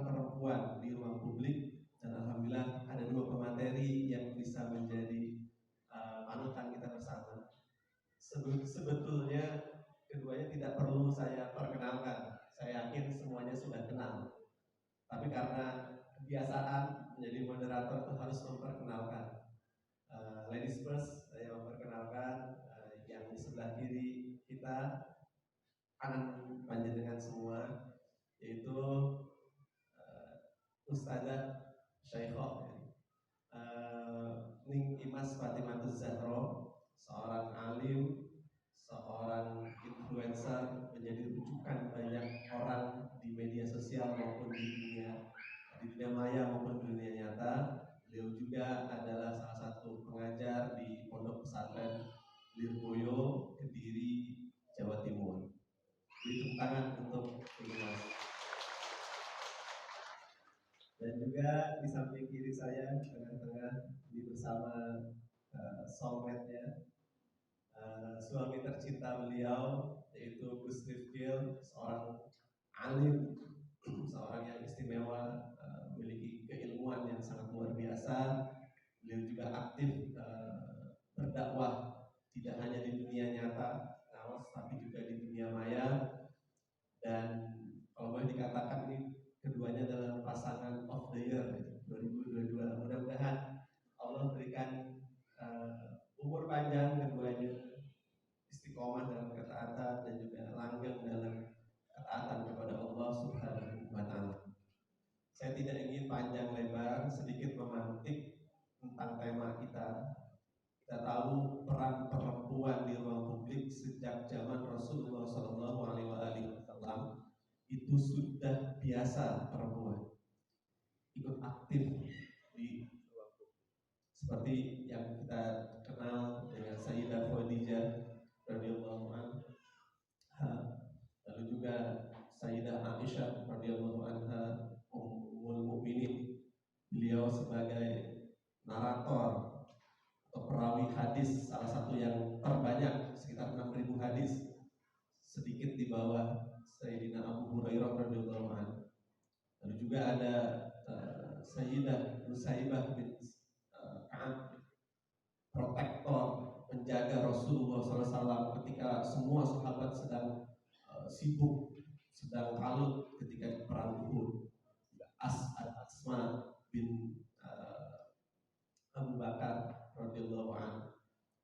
perempuan di ruang publik, dan alhamdulillah ada dua pemateri yang bisa menjadi panutan kita bersama. Sebetulnya keduanya tidak perlu saya perkenalkan, saya yakin semuanya sudah kenal. Tapi karena kebiasaan menjadi moderator itu harus memperkenalkan. Ladies first, saya memperkenalkan yang di sebelah kiri kita, kanan panjenengan semua, yaitu Ustazah Syaikhoh Ning Imas Fatimatuz Zahro, seorang alim, seorang influencer, menjadi rujukan banyak orang di media sosial maupun di dunia maya maupun di dunia nyata. Beliau juga adalah salah satu pengajar di Pondok Pesantren Lirboyo, Kediri, Jawa Timur. Beri tepuk tangan untuk Imas. Dan juga di samping kiri saya, tengah-tengah, ini bersama soulmate-nya, suami tercinta beliau, yaitu Gus Rifkil, seorang alim, seorang yang istimewa, memiliki keilmuan yang sangat luar biasa. Beliau juga aktif berdakwah, tidak hanya di dunia nyata, tapi juga di dunia maya. Dan kalau boleh dikatakan ini keduanya adalah pasangan of the year 2022. Mudah-mudahan Allah berikan umur panjang keduanya, istiqomah dalam ketaatan dan juga langgeng dalam ketaatan kepada Allah Subhanahu wa Ta'ala. Saya tidak ingin panjang lebar, sedikit memantik tentang tema kita. Kita tahu peran perempuan di ruang publik sejak zaman Rasulullah SAW itu sudah biasa perempuan ikut aktif di ruang publik. Seperti yang kita kenal dengan Sayyidah Khadijah radhiyallahu anha, lalu juga Sayyidah Aisyah radhiyallahu anha, Ummul Mukminin. Beliau sebagai narator atau perawi hadis, salah satu yang terbanyak, sekitar 6.000 hadis, sedikit di bawah Sayyidina Abu Hurairah radhiyallahu anhu. Lalu juga ada Sayyidah Nusaibah bin Ka'ab, protektor, penjaga Rasulullah SAW ketika semua sahabat sedang sibuk, sedang kalut ketika di perang Uhud. Asma bin Abu Bakar radhiyallahu anhu.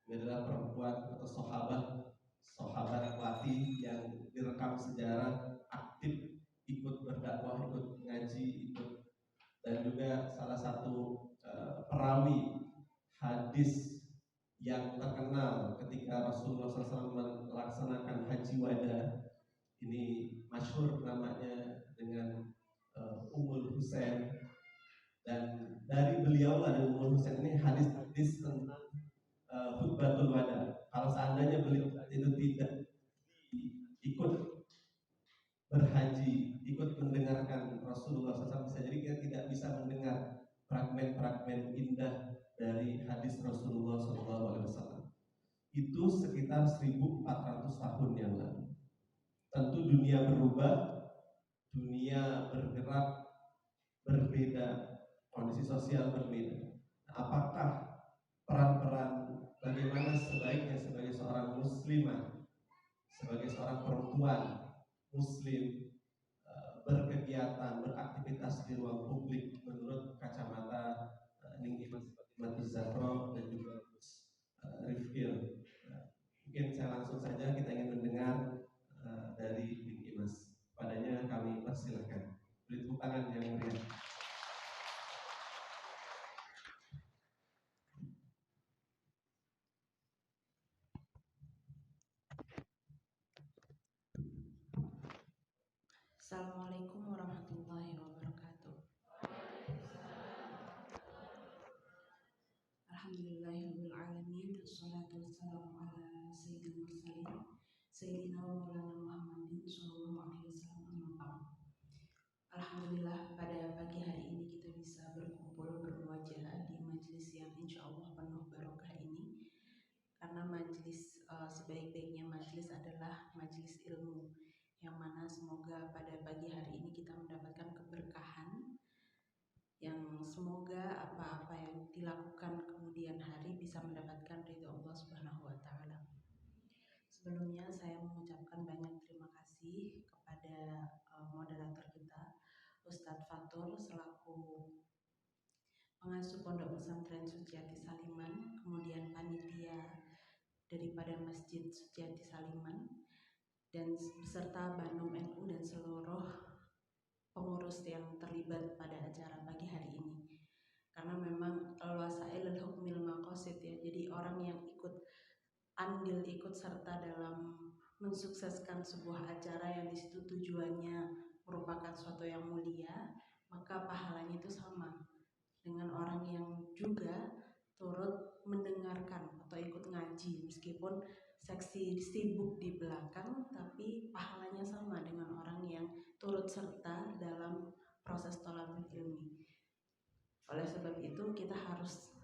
Ini adalah perempuan atau sahabat wati yang direkam sejarah aktif, ikut berdakwah, ikut ngaji, dan juga salah satu perawi hadis yang terkenal ketika Rasulullah SAW melaksanakan haji wada. Ini masyhur namanya dengan Ummul Husain. Dan dari beliau dari Ummul Husain ini hadis-hadis tentang khutbatul wada. Kalau seandainya beliau itu tidak ikut berhaji, ikut mendengarkan Rasulullah SAW, bisa jadi kita tidak bisa mendengar fragmen-fragmen indah dari hadis Rasulullah SAW. Itu sekitar 1400 tahun yang lalu. Tentu dunia berubah, dunia bergerak berbeda, kondisi sosial berbeda. Apakah peran-peran bagaimana sebaiknya sebagai seorang muslimah, sebagai seorang perempuan muslim berkegiatan, beraktivitas di ruang publik menurut kacamata Ning Imas Fatimatuz Zahro dan juga Rifkil. Mungkin saya langsung saja, kita ingin mendengar dari Ning Imas. Padanya kami persilakan. Beri tepuk tangan yang meriah. Assalamualaikum warahmatullahi wabarakatuh. Alhamdulillahirabbil alamin, wassalatu wassalamu ala sayyidil mursalin sayyidina wa maulana Muhammadin sallallahu alaihi wasallam. Alhamdulillah, pada pagi hari ini kita bisa berkumpul bermuajah di majelis yang insya Allah penuh barokah ini, karena majelis sebaik-baiknya majelis adalah majelis ilmu, yang mana semoga pada pagi hari ini kita mendapatkan keberkahan semoga apa-apa yang dilakukan kemudian hari bisa mendapatkan ridho Allah Subhanahu wa taala. Sebelumnya saya mengucapkan banyak terima kasih kepada moderator kita Ustadz Fatur selaku pengasuh Pondok Pesantren Suciati Saliman, kemudian panitia daripada Masjid Suciati Saliman, dan beserta Banom NU dan seluruh pengurus yang terlibat pada acara pagi hari ini. Karena memang al-wasailul hukmil maqasid ya, jadi orang yang ikut andil, ikut serta dalam mensukseskan sebuah acara yang disitu tujuannya merupakan suatu yang mulia, maka pahalanya itu sama dengan orang yang juga turut mendengarkan atau ikut ngaji, meskipun seksi sibuk di belakang, tapi pahalanya sama dengan orang yang turut serta dalam proses thalabul ilmi. Oleh sebab itu kita harus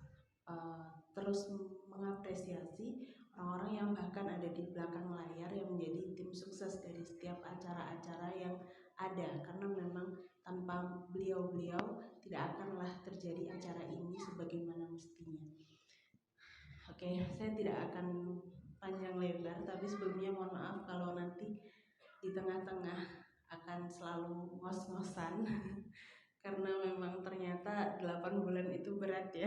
terus mengapresiasi orang-orang yang bahkan ada di belakang layar yang menjadi tim sukses dari setiap acara-acara yang ada, karena memang tanpa beliau-beliau tidak akanlah terjadi acara ini sebagaimana mestinya. Oke, saya tidak akan panjang lebar, tapi sebelumnya mohon maaf kalau nanti di tengah-tengah akan selalu ngos-ngosan karena memang ternyata 8 bulan itu berat ya.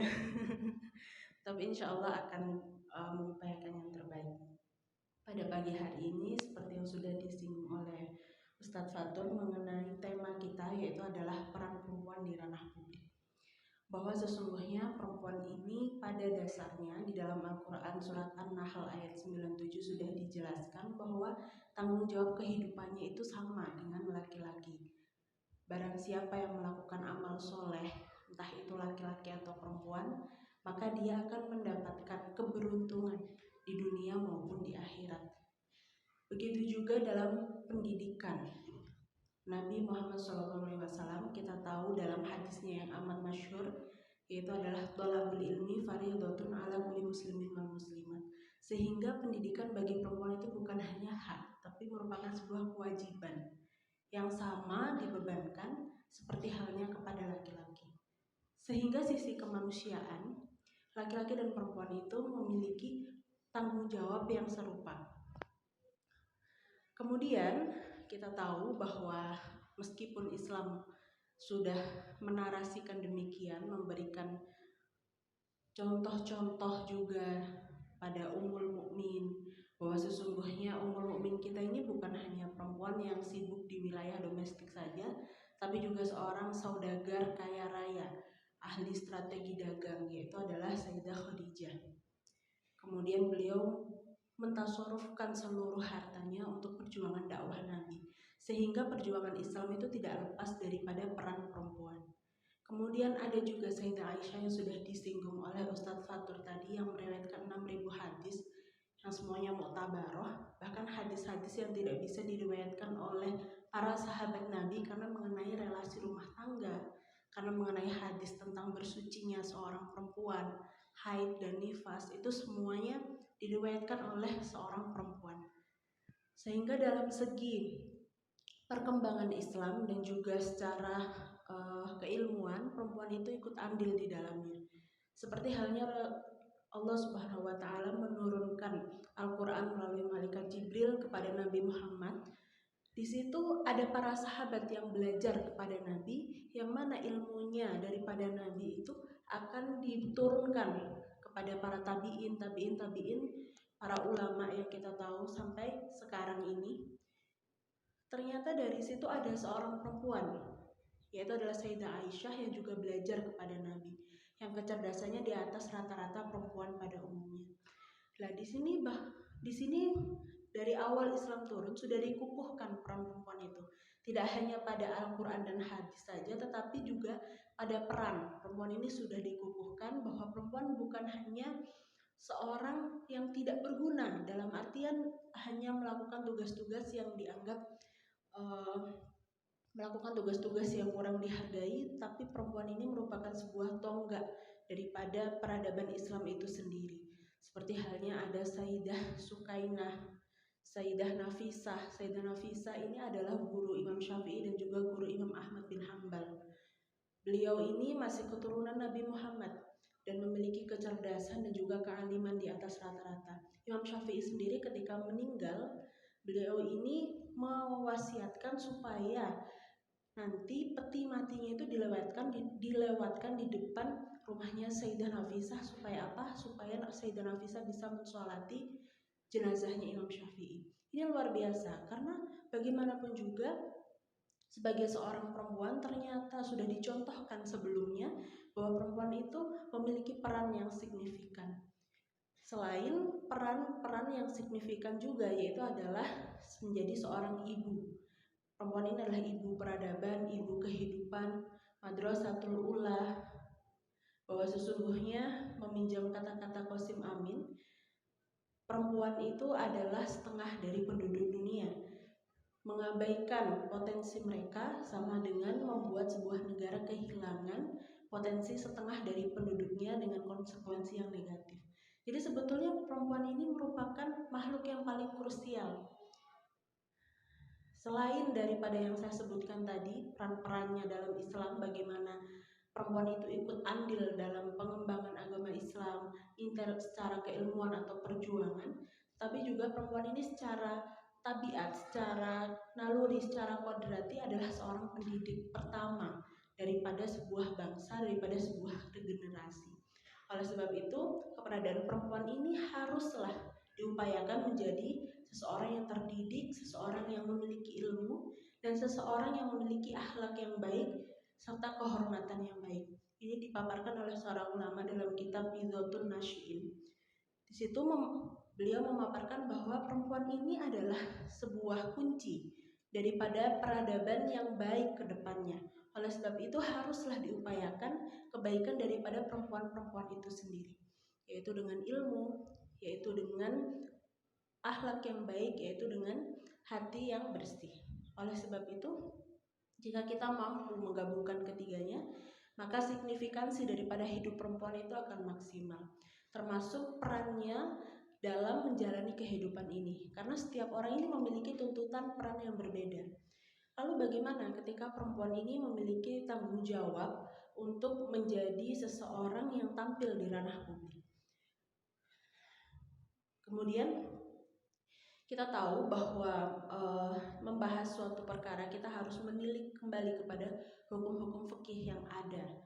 Tapi insya Allah akan mengupayakan yang terbaik. Pada pagi hari ini seperti yang sudah disinggung oleh Ustadz Fatur mengenai tema kita, yaitu adalah peran perempuan di ranah publik. Bahwa sesungguhnya perempuan ini pada dasarnya di dalam Al-Quran surat An-Nahl ayat 97 sudah dijelaskan bahwa tanggung jawab kehidupannya itu sama dengan laki-laki. Barang siapa yang melakukan amal soleh, entah itu laki-laki atau perempuan, maka dia akan mendapatkan keberuntungan di dunia maupun di akhirat. Begitu juga dalam pendidikan. Nabi Muhammad SAW kita tahu dalam hadisnya yang amat masyhur, yaitu adalah thalabul ilmi fardhatun ala kulli muslimin wal muslimat. Sehingga pendidikan bagi perempuan itu bukan hanya hak, tapi merupakan sebuah kewajiban yang sama dibebankan seperti halnya kepada laki-laki. Sehingga sisi kemanusiaan, laki-laki dan perempuan itu memiliki tanggung jawab yang serupa. Kemudian kita tahu bahwa meskipun Islam sudah menarasikan demikian, memberikan contoh-contoh juga pada Ummul Mukmin, bahwa sesungguhnya Ummul Mukmin kita ini bukan hanya perempuan yang sibuk di wilayah domestik saja, tapi juga seorang saudagar kaya raya, ahli strategi dagang, yaitu adalah Sayyidah Khadijah. Kemudian beliau mentasarufkan seluruh hartanya untuk perjuangan dakwah Nabi, sehingga perjuangan Islam itu tidak lepas daripada peran perempuan. Kemudian ada juga Sayyidah Aisyah yang sudah disinggung oleh Ustadz Fatur tadi, yang meriwayatkan 6.000 hadis yang semuanya muktabaroh, bahkan hadis-hadis yang tidak bisa diriwayatkan oleh para sahabat Nabi karena mengenai relasi rumah tangga, karena mengenai hadis tentang bersucinya seorang perempuan, haid dan nifas, itu semuanya diriwayatkan oleh seorang perempuan. Sehingga dalam segi perkembangan Islam dan juga secara keilmuan, perempuan itu ikut andil di dalamnya. Seperti halnya Allah Subhanahu wa taala menurunkan Al-Qur'an melalui malaikat Jibril kepada Nabi Muhammad. Di situ ada para sahabat yang belajar kepada Nabi, yang mana ilmunya daripada Nabi itu akan diturunkan kepada para tabi'in, para ulama yang kita tahu sampai sekarang ini. Ternyata dari situ ada seorang perempuan, yaitu adalah Sayyidah Aisyah, yang juga belajar kepada Nabi, yang kecerdasannya di atas rata-rata perempuan pada umumnya. Nah, di sini dari awal Islam turun sudah dikukuhkan peran perempuan itu. Tidak hanya pada Al-Quran dan hadis saja, tetapi juga pada peran perempuan ini sudah dikukuhkan, bahwa perempuan bukan hanya seorang yang tidak berguna, dalam artian hanya melakukan tugas-tugas yang dianggap melakukan tugas-tugas yang kurang dihargai, tapi perempuan ini merupakan sebuah tonggak daripada peradaban Islam itu sendiri. Seperti halnya ada Sayyidah Sukainah, Sayyidah Nafisah. Sayyidah Nafisah ini adalah guru Imam Syafi'i dan juga guru Imam Ahmad bin Hanbal. Beliau ini masih keturunan Nabi Muhammad dan memiliki kecerdasan dan juga kealiman di atas rata-rata. Imam Syafi'i sendiri ketika meninggal, beliau ini mewasiatkan supaya nanti peti matinya itu dilewatkan di depan rumahnya Sayyidah Nafisah. Supaya apa? Supaya Sayyidah Nafisah bisa mensolati jenazahnya Imam Syafi'i. Ini luar biasa karena bagaimanapun juga sebagai seorang perempuan ternyata sudah dicontohkan sebelumnya bahwa perempuan itu memiliki peran yang signifikan. Selain peran yang signifikan juga, yaitu adalah menjadi seorang ibu. Perempuan ini adalah ibu peradaban, ibu kehidupan, madrasatul ula, bahwa sesungguhnya meminjam kata-kata Qasim Amin, perempuan itu adalah setengah dari penduduk dunia. Mengabaikan potensi mereka sama dengan membuat sebuah negara kehilangan potensi setengah dari penduduknya dengan konsekuensi yang negatif. Jadi sebetulnya perempuan ini merupakan makhluk yang paling krusial. Selain daripada yang saya sebutkan tadi, peran-perannya dalam Islam, bagaimana perempuan itu ikut andil dalam pengembangan agama Islam, secara keilmuan atau perjuangan, tapi juga perempuan ini secara tabiat, secara naluri, secara kodrati adalah seorang pendidik pertama daripada sebuah bangsa, daripada sebuah regenerasi. Oleh sebab itu, keberadaan perempuan ini haruslah diupayakan menjadi seseorang yang terdidik, seseorang yang memiliki ilmu, dan seseorang yang memiliki akhlak yang baik serta kehormatan yang baik. Ini dipaparkan oleh seorang ulama dalam kitab Idhatun Nasyiin. Di situ beliau memaparkan bahwa perempuan ini adalah sebuah kunci daripada peradaban yang baik ke depannya. Oleh sebab itu haruslah diupayakan kebaikan daripada perempuan-perempuan itu sendiri, yaitu dengan ilmu, yaitu dengan akhlak yang baik, yaitu dengan hati yang bersih. Oleh sebab itu, jika kita mampu menggabungkan ketiganya, maka signifikansi daripada hidup perempuan itu akan maksimal, termasuk perannya dalam menjalani kehidupan ini. Karena setiap orang ini memiliki tuntutan peran yang berbeda. Lalu bagaimana ketika perempuan ini memiliki tanggung jawab untuk menjadi seseorang yang tampil di ranah publik? Kemudian kita tahu bahwa membahas suatu perkara kita harus menilik kembali kepada hukum-hukum fikih yang ada.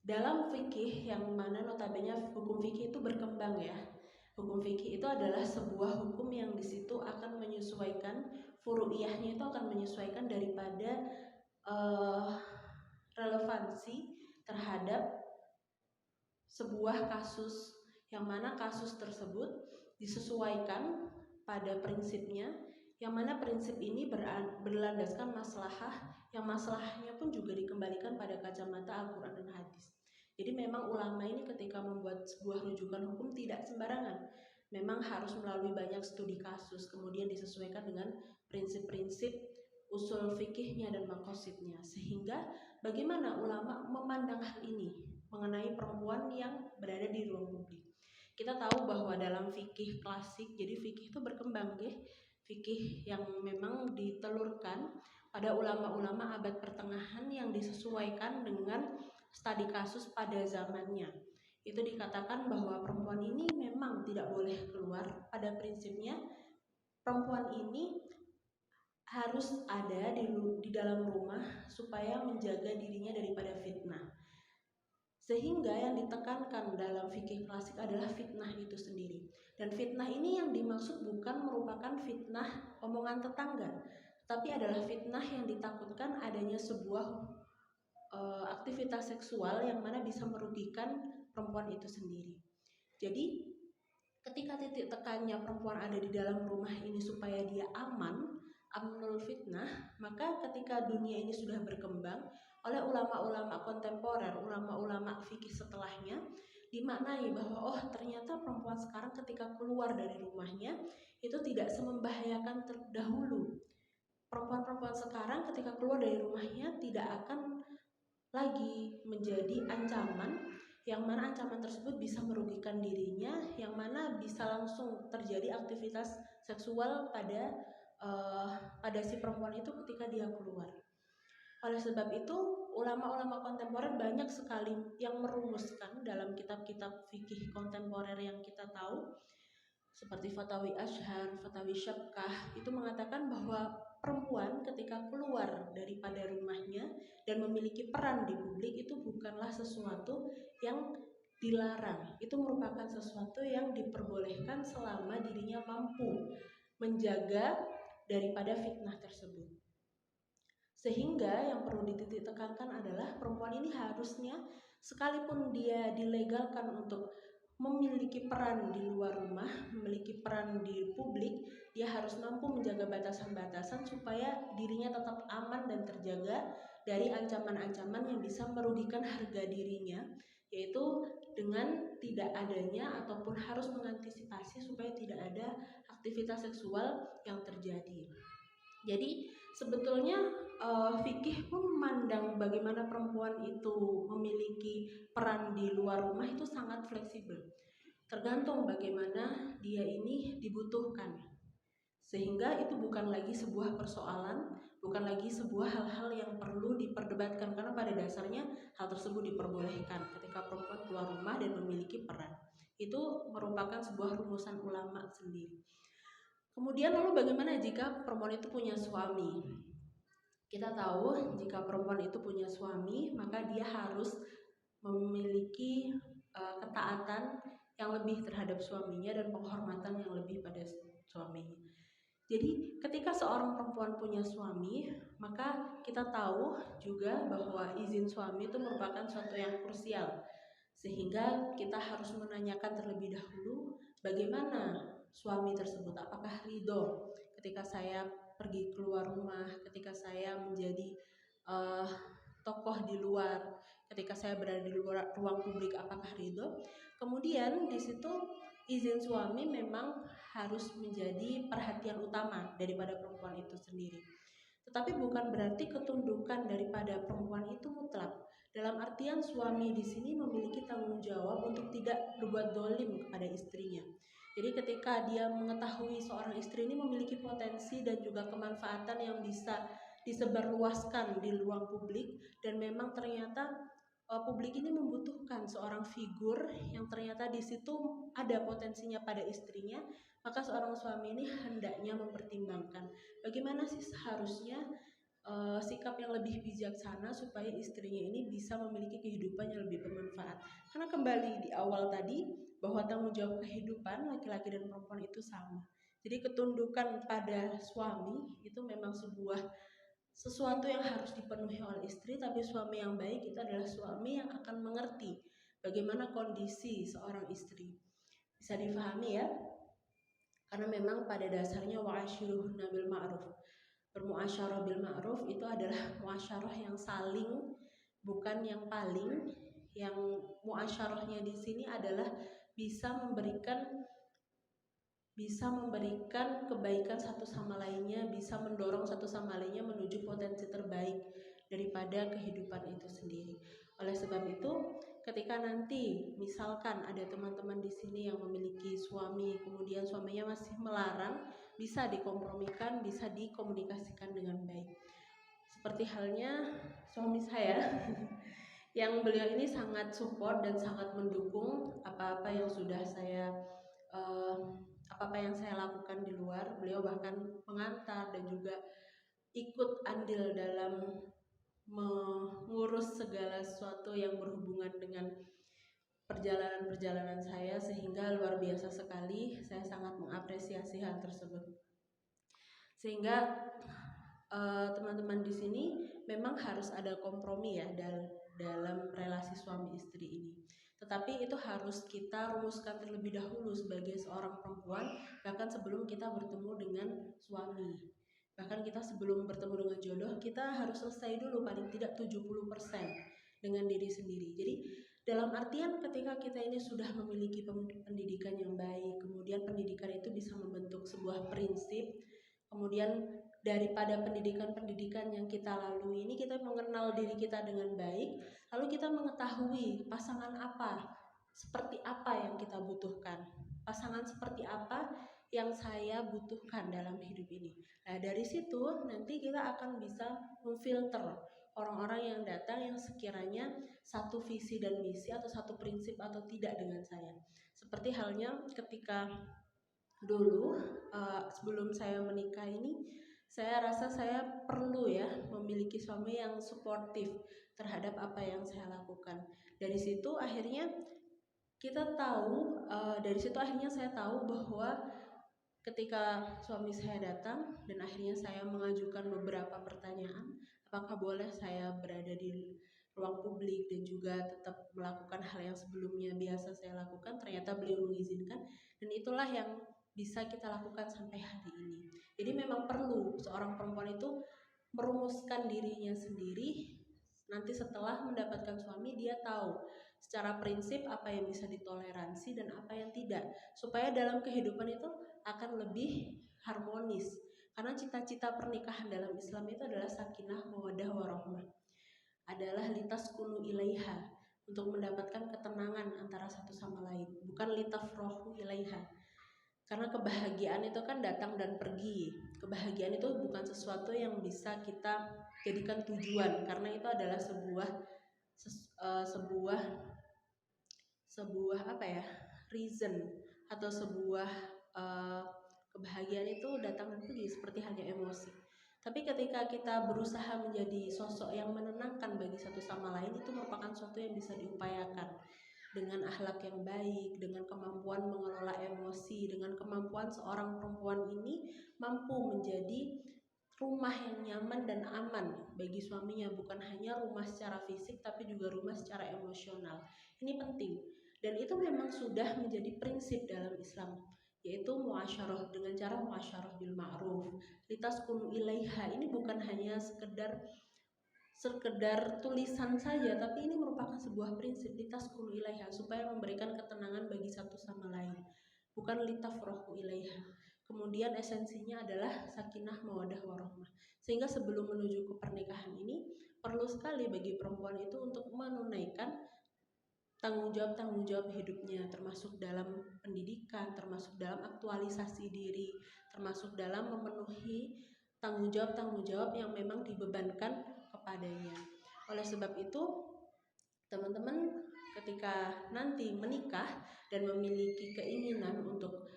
Dalam fikih yang mana notabene hukum fikih itu berkembang ya. Hukum fikih itu adalah sebuah hukum yang di situ akan menyesuaikan furu'iyahnya, itu akan menyesuaikan daripada relevansi terhadap sebuah kasus, yang mana kasus tersebut disesuaikan pada prinsipnya, yang mana prinsip ini berlandaskan maslahah, yang maslahahnya pun juga dikembalikan pada kacamata Al-Quran dan Hadis. Jadi memang ulama ini ketika membuat sebuah rujukan hukum tidak sembarangan, memang harus melalui banyak studi kasus, kemudian disesuaikan dengan prinsip-prinsip usul fikihnya dan maqasidnya, sehingga bagaimana ulama memandang hal ini mengenai perempuan yang berada di ruang publik. Kita tahu bahwa dalam fikih klasik, jadi fikih itu berkembang ya, fikih yang memang ditelurkan pada ulama-ulama abad pertengahan yang disesuaikan dengan studi kasus pada zamannya. Itu dikatakan bahwa perempuan ini memang tidak boleh keluar. Pada prinsipnya perempuan ini harus ada di dalam rumah supaya menjaga dirinya daripada fitnah. Sehingga yang ditekankan dalam fikih klasik adalah fitnah itu sendiri. Dan fitnah ini yang dimaksud bukan merupakan fitnah omongan tetangga, tapi adalah fitnah yang ditakutkan adanya sebuah aktivitas seksual yang mana bisa merugikan perempuan itu sendiri. Jadi ketika titik tekannya perempuan ada di dalam rumah ini supaya dia amnul fitnah, maka ketika dunia ini sudah berkembang oleh ulama-ulama kontemporer, ulama-ulama fikih setelahnya, dimaknai bahwa ternyata perempuan sekarang ketika keluar dari rumahnya itu tidak semembahayakan terdahulu. Perempuan-perempuan sekarang ketika keluar dari rumahnya tidak akan lagi menjadi ancaman, yang mana ancaman tersebut bisa merugikan dirinya, yang mana bisa langsung terjadi aktivitas seksual pada si perempuan itu ketika dia keluar. Oleh sebab itu ulama-ulama kontemporer banyak sekali yang merumuskan dalam kitab-kitab fikih kontemporer yang kita tahu, seperti Fatawi Ashhar, Fatawi Syabkah, itu mengatakan bahwa perempuan ketika keluar daripada rumahnya dan memiliki peran di publik itu bukanlah sesuatu yang dilarang, itu merupakan sesuatu yang diperbolehkan selama dirinya mampu menjaga daripada fitnah tersebut. Sehingga yang perlu dititik tekankan adalah perempuan ini harusnya sekalipun dia dilegalkan untuk memiliki peran di luar rumah, memiliki peran di publik, dia harus mampu menjaga batasan-batasan supaya dirinya tetap aman dan terjaga dari ancaman-ancaman yang bisa merugikan harga dirinya, yaitu dengan tidak adanya ataupun harus mengantisipasi supaya tidak ada aktivitas seksual yang terjadi. Jadi sebetulnya fikih pun memandang bagaimana perempuan itu memiliki peran di luar rumah itu sangat fleksibel, tergantung bagaimana dia ini dibutuhkan, sehingga itu bukan lagi sebuah persoalan, bukan lagi sebuah hal-hal yang perlu diperdebatkan, karena pada dasarnya hal tersebut diperbolehkan ketika perempuan keluar rumah dan memiliki peran. Itu merupakan sebuah rumusan ulama sendiri. Kemudian lalu bagaimana jika perempuan itu punya suami? Kita tahu jika perempuan itu punya suami, maka dia harus memiliki ketaatan yang lebih terhadap suaminya dan penghormatan yang lebih pada suaminya. Jadi ketika seorang perempuan punya suami, maka kita tahu juga bahwa izin suami itu merupakan suatu yang krusial, sehingga kita harus menanyakan terlebih dahulu bagaimana suami tersebut, apakah ridho ketika saya pergi keluar rumah, ketika saya menjadi tokoh di luar, ketika saya berada di luar ruang publik, apakah ridho. Kemudian di situ izin suami memang harus menjadi perhatian utama daripada perempuan itu sendiri. Tetapi bukan berarti ketundukan daripada perempuan itu mutlak. Dalam artian suami di sini memiliki tanggung jawab untuk tidak berbuat dolim kepada istrinya. Jadi ketika dia mengetahui seorang istri ini memiliki potensi dan juga kemanfaatan yang bisa disebarluaskan di ruang publik, dan memang ternyata publik ini membutuhkan seorang figur yang ternyata di situ ada potensinya pada istrinya, maka seorang suami ini hendaknya mempertimbangkan bagaimana sih seharusnya sikap yang lebih bijaksana supaya istrinya ini bisa memiliki kehidupan yang lebih bermanfaat. Karena kembali di awal tadi bahwa tanggung jawab kehidupan laki-laki dan perempuan itu sama. Jadi ketundukan pada suami itu memang sesuatu yang harus dipenuhi oleh istri, tapi suami yang baik itu adalah suami yang akan mengerti bagaimana kondisi seorang istri. Bisa difahami ya? Karena memang pada dasarnya wa'ashiruhunna bil ma'ruf. Bermuasyarah bil ma'ruf itu adalah muasyarah yang saling, bukan yang paling. Yang muasyarahnya di sini adalah bisa memberikan kebaikan satu sama lainnya, bisa mendorong satu sama lainnya menuju potensi terbaik daripada kehidupan itu sendiri. Oleh sebab itu, ketika nanti misalkan ada teman-teman di sini yang memiliki suami, kemudian suaminya masih melarang, bisa dikompromikan, bisa dikomunikasikan dengan baik. Seperti halnya suami saya yang beliau ini sangat support dan sangat mendukung apa-apa yang sudah saya apa-apa yang saya lakukan di luar. Beliau bahkan mengantar dan juga ikut andil dalam mengurus segala sesuatu yang berhubungan dengan perjalanan-perjalanan saya, sehingga luar biasa sekali. Saya sangat mengapresiasi hal tersebut. Sehingga teman-teman di sini memang harus ada kompromi ya dalam relasi suami istri ini. Tetapi itu harus kita rumuskan terlebih dahulu sebagai seorang perempuan, bahkan sebelum kita bertemu dengan suami. Bahkan kita sebelum bertemu dengan jodoh, kita harus selesai dulu paling tidak 70% dengan diri sendiri. Jadi dalam artian ketika kita ini sudah memiliki pendidikan yang baik, kemudian pendidikan itu bisa membentuk sebuah prinsip, kemudian daripada pendidikan-pendidikan yang kita lalui ini, kita mengenal diri kita dengan baik, lalu kita mengetahui pasangan apa, seperti apa yang kita butuhkan, pasangan seperti apa yang saya butuhkan dalam hidup ini. Nah dari situ nanti kita akan bisa memfilter orang-orang yang datang yang sekiranya satu visi dan misi atau satu prinsip atau tidak dengan saya. Seperti halnya ketika dulu sebelum saya menikah ini, saya rasa saya perlu ya memiliki suami yang suportif terhadap apa yang saya lakukan. Dari situ akhirnya saya tahu bahwa ketika suami saya datang dan akhirnya saya mengajukan beberapa pertanyaan, apakah boleh saya berada di ruang publik dan juga tetap melakukan hal yang sebelumnya biasa saya lakukan, ternyata beliau mengizinkan, dan itulah yang bisa kita lakukan sampai hari ini. Jadi memang perlu seorang perempuan itu merumuskan dirinya sendiri. Nanti setelah mendapatkan suami, dia tahu secara prinsip apa yang bisa ditoleransi dan apa yang tidak, supaya dalam kehidupan itu akan lebih harmonis. Karena cita-cita pernikahan dalam Islam itu adalah sakinah, mawaddah, warahmah. Adalah litaskunu ilaiha, untuk mendapatkan ketenangan antara satu sama lain, bukan litafrohu ilaiha. Karena kebahagiaan itu kan datang dan pergi. Kebahagiaan itu bukan sesuatu yang bisa kita jadikan tujuan, karena itu adalah sebuah reason atau sebuah kebahagiaan itu datang dan pergi seperti halnya emosi. Tapi ketika kita berusaha menjadi sosok yang menenangkan bagi satu sama lain, itu merupakan sesuatu yang bisa diupayakan dengan akhlak yang baik, dengan kemampuan mengelola emosi, dengan kemampuan seorang perempuan ini mampu menjadi rumah yang nyaman dan aman bagi suaminya, bukan hanya rumah secara fisik tapi juga rumah secara emosional. Ini penting, dan itu memang sudah menjadi prinsip dalam Islam, yaitu muasyarah, dengan cara muasyarah bil ma'ruf, litaskunu ilaiha. Ini bukan hanya sekedar tulisan saja, tapi ini merupakan sebuah prinsip, litaskunu ilaiha, supaya memberikan ketenangan bagi satu sama lain, bukan litafrohu ilaiha. Kemudian esensinya adalah sakinah, mawaddah, warahmah. Sehingga sebelum menuju ke pernikahan ini, perlu sekali bagi perempuan itu untuk menunaikan tanggung jawab hidupnya, termasuk dalam pendidikan, termasuk dalam aktualisasi diri, termasuk dalam memenuhi tanggung jawab yang memang dibebankan kepadanya. Oleh sebab itu, teman-teman ketika nanti menikah dan memiliki keinginan untuk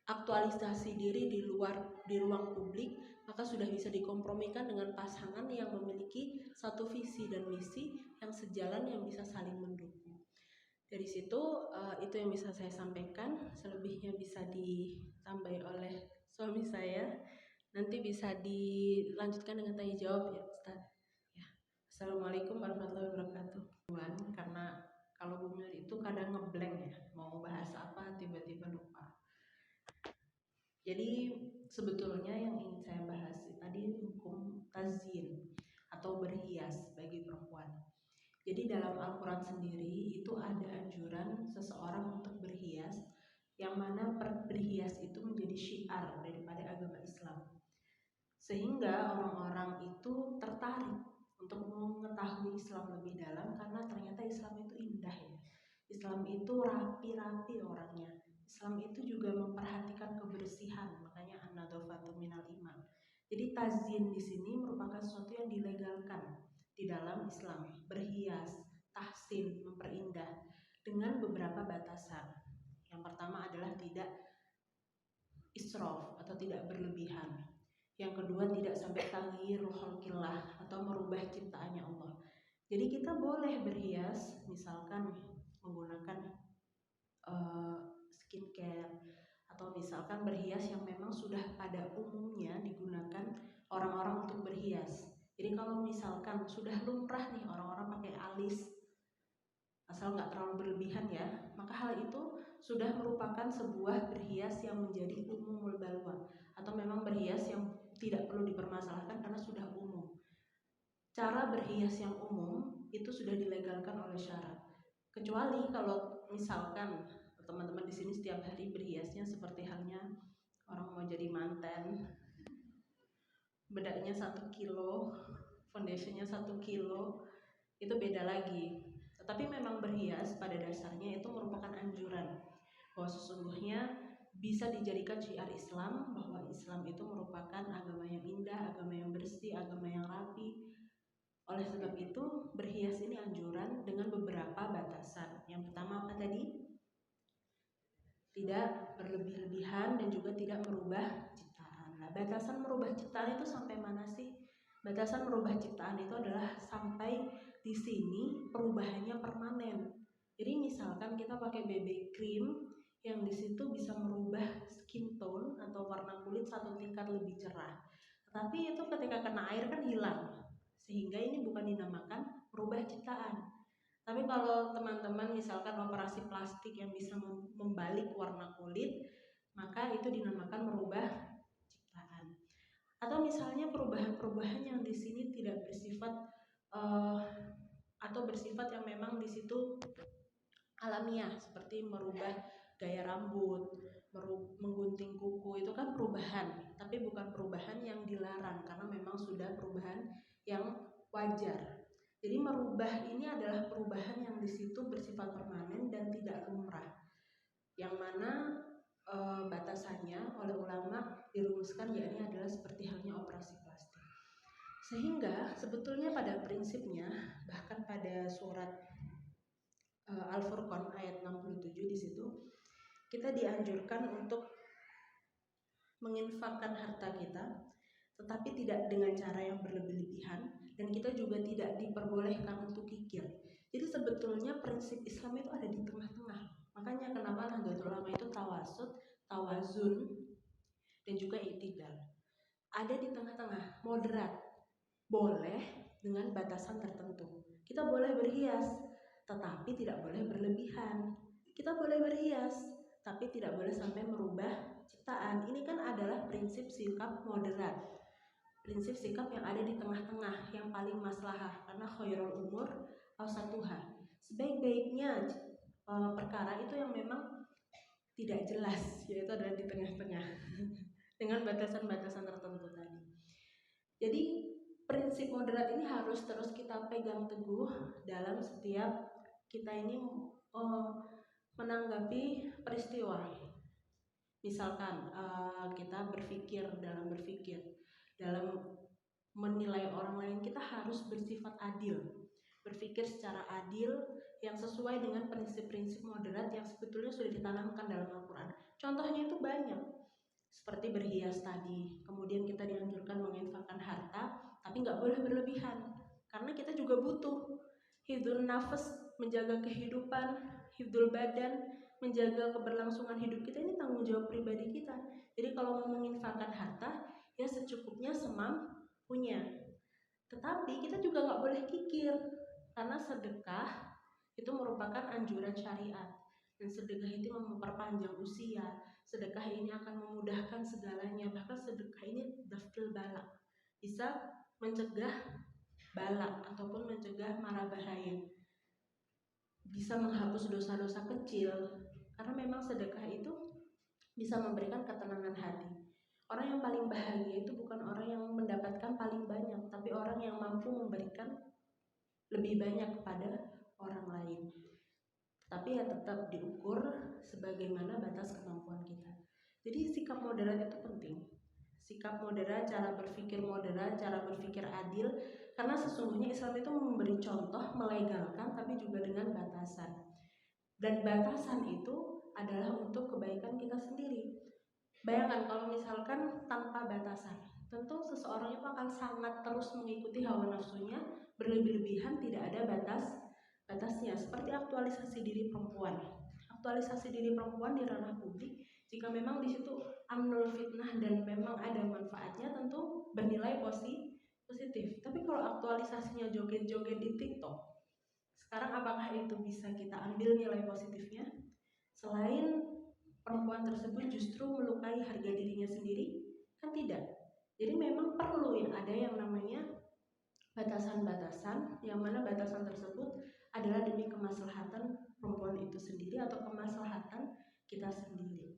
aktualisasi diri di ruang publik, maka sudah bisa dikompromikan dengan pasangan yang memiliki satu visi dan misi yang sejalan, yang bisa saling mendukung. Dari situ itu yang bisa saya sampaikan. Selebihnya bisa ditambahi oleh suami saya. Nanti bisa dilanjutkan dengan tanya jawab ya Ustaz. Ya. Assalamualaikum warahmatullahi wabarakatuh. Karena kalau Bu Mil itu kadang ngeblank ya, mau bahas apa tiba-tiba lupa. Jadi sebetulnya yang ingin saya bahas tadi hukum tazyin atau berhias bagi perempuan. Jadi dalam Al-Quran sendiri itu ada anjuran seseorang untuk berhias, yang mana berhias itu menjadi syiar daripada agama Islam. Sehingga orang-orang itu tertarik untuk mengetahui Islam lebih dalam, karena ternyata Islam itu indah ya. Islam itu rapi-rapi orangnya. Islam itu juga memperhatikan kebersihan, makanya an-nadhafatu minal iman. Jadi tazyin di sini merupakan sesuatu yang dilegalkan di dalam Islam. Berhias, tahsin, memperindah dengan beberapa batasan. Yang pertama adalah tidak israf atau tidak berlebihan. Yang kedua, tidak sampai taghyirul khalqillah atau merubah ciptaannya Allah. Jadi kita boleh berhias, misalkan menggunakan skincare, atau misalkan berhias yang memang sudah pada umumnya digunakan orang-orang untuk berhias. Jadi kalau misalkan sudah lumrah nih orang-orang pakai alis, asal nggak terlalu berlebihan ya, maka hal itu sudah merupakan sebuah berhias yang menjadi umumul balwa, atau memang berhias yang tidak perlu dipermasalahkan karena sudah umum. Cara berhias yang umum itu sudah dilegalkan oleh syarat. Kecuali kalau misalkan teman-teman di sini setiap hari berhiasnya seperti halnya orang mau jadi manten, bedaknya 1 kilo, foundationnya 1 kilo, itu beda lagi. Tetapi memang berhias pada dasarnya itu merupakan anjuran bahwa sesungguhnya bisa dijadikan syiar Islam, bahwa Islam itu merupakan agama yang indah, agama yang bersih, agama yang rapi. Oleh sebab itu, berhias ini anjuran dengan beberapa batasan. Yang pertama apa tadi? Tidak berlebih-lebihan dan juga tidak merubah ciptaan. Nah, batasan merubah ciptaan itu sampai mana sih? Batasan merubah ciptaan itu adalah sampai di sini perubahannya permanen. Jadi misalkan kita pakai BB cream yang di situ bisa merubah skin tone atau warna kulit satu tingkat lebih cerah. Tetapi itu ketika kena air kan hilang. Sehingga ini bukan dinamakan merubah ciptaan. Tapi kalau teman-teman misalkan operasi plastik yang bisa membalik warna kulit, maka itu dinamakan merubah ciptaan. Atau misalnya perubahan-perubahan yang di sini tidak bersifat atau bersifat yang memang di situ alamiah, seperti merubah gaya rambut, menggunting kuku, itu kan perubahan, tapi bukan perubahan yang dilarang karena memang sudah perubahan yang wajar. Jadi merubah ini adalah perubahan yang di situ bersifat permanen dan tidak lumrah, yang mana batasannya oleh ulama dirumuskan yakni adalah seperti halnya operasi plastik. Sehingga sebetulnya pada prinsipnya bahkan pada surat Al-Furqan ayat 67 di situ kita dianjurkan untuk menginfakkan harta kita, tetapi tidak dengan cara yang berlebih-lebihan, dan kita juga tidak diperbolehkan untuk kikir. Jadi sebetulnya prinsip Islam itu ada di tengah-tengah. Makanya kenapa Nahdlatul Ulama itu tawasud, tawazun, dan juga i'tidal. Ada di tengah-tengah, moderat. Boleh dengan batasan tertentu. Kita boleh berhias, tetapi tidak boleh berlebihan. Kita boleh berhias, tapi tidak boleh sampai merubah ciptaan. Ini kan adalah prinsip sikap moderat, prinsip sikap yang ada di tengah-tengah, yang paling maslahah, karena khairul umur awsatuha. Sebaik-baiknya perkara itu yang memang tidak jelas, yaitu adalah di tengah-tengah dengan batasan-batasan tertentu tadi. Jadi prinsip moderat ini harus terus kita pegang teguh dalam setiap kita ini menanggapi peristiwa. Misalkan kita dalam menilai orang lain, kita harus bersifat adil, berpikir secara adil yang sesuai dengan prinsip-prinsip moderat yang sebetulnya sudah ditanamkan dalam Al-Quran. Contohnya itu banyak, seperti berhias tadi. Kemudian kita dianjurkan menginfakkan harta, tapi nggak boleh berlebihan, karena kita juga butuh hifdzun nafas, menjaga kehidupan, hifdzul badan, menjaga keberlangsungan hidup kita. Ini tanggung jawab pribadi kita. Jadi kalau mau menginfakkan harta, ya secukupnya semampunya. Tetapi kita juga nggak boleh kikir, karena sedekah itu merupakan anjuran syariat, dan sedekah itu memperpanjang usia. Sedekah ini akan memudahkan segalanya, bahkan sedekah ini daftul balak, bisa mencegah balak ataupun mencegah mara bahaya, bisa menghapus dosa-dosa kecil, karena memang sedekah itu bisa memberikan ketenangan hati. Orang yang paling bahagia itu bukan orang yang mendapatkan paling banyak, tapi orang yang mampu memberikan lebih banyak kepada orang lain. Tapi ya tetap diukur sebagaimana batas kemampuan kita. Jadi sikap moderat itu penting. Sikap moderat, cara berpikir moderat, cara berpikir adil, karena sesungguhnya Islam itu memberi contoh, melegalkan, tapi juga dengan batasan. Dan batasan itu adalah untuk kebaikan kita sendiri. Bayangkan kalau misalkan tanpa batasan, tentu seseorang itu akan sangat terus mengikuti hawa nafsunya, berlebih-lebihan, tidak ada batasnya. Seperti aktualisasi diri perempuan. Aktualisasi diri perempuan di ranah publik, jika memang di situ amnul fitnah dan memang ada manfaatnya, tentu bernilai positif. Tapi kalau aktualisasinya joget-joget di TikTok, sekarang apakah itu bisa kita ambil nilai positifnya? Selain perempuan tersebut justru melukai harga dirinya sendiri, kan tidak. Jadi memang perlu yang ada yang namanya batasan-batasan, yang mana batasan tersebut adalah demi kemaslahatan perempuan itu sendiri atau kemaslahatan kita sendiri.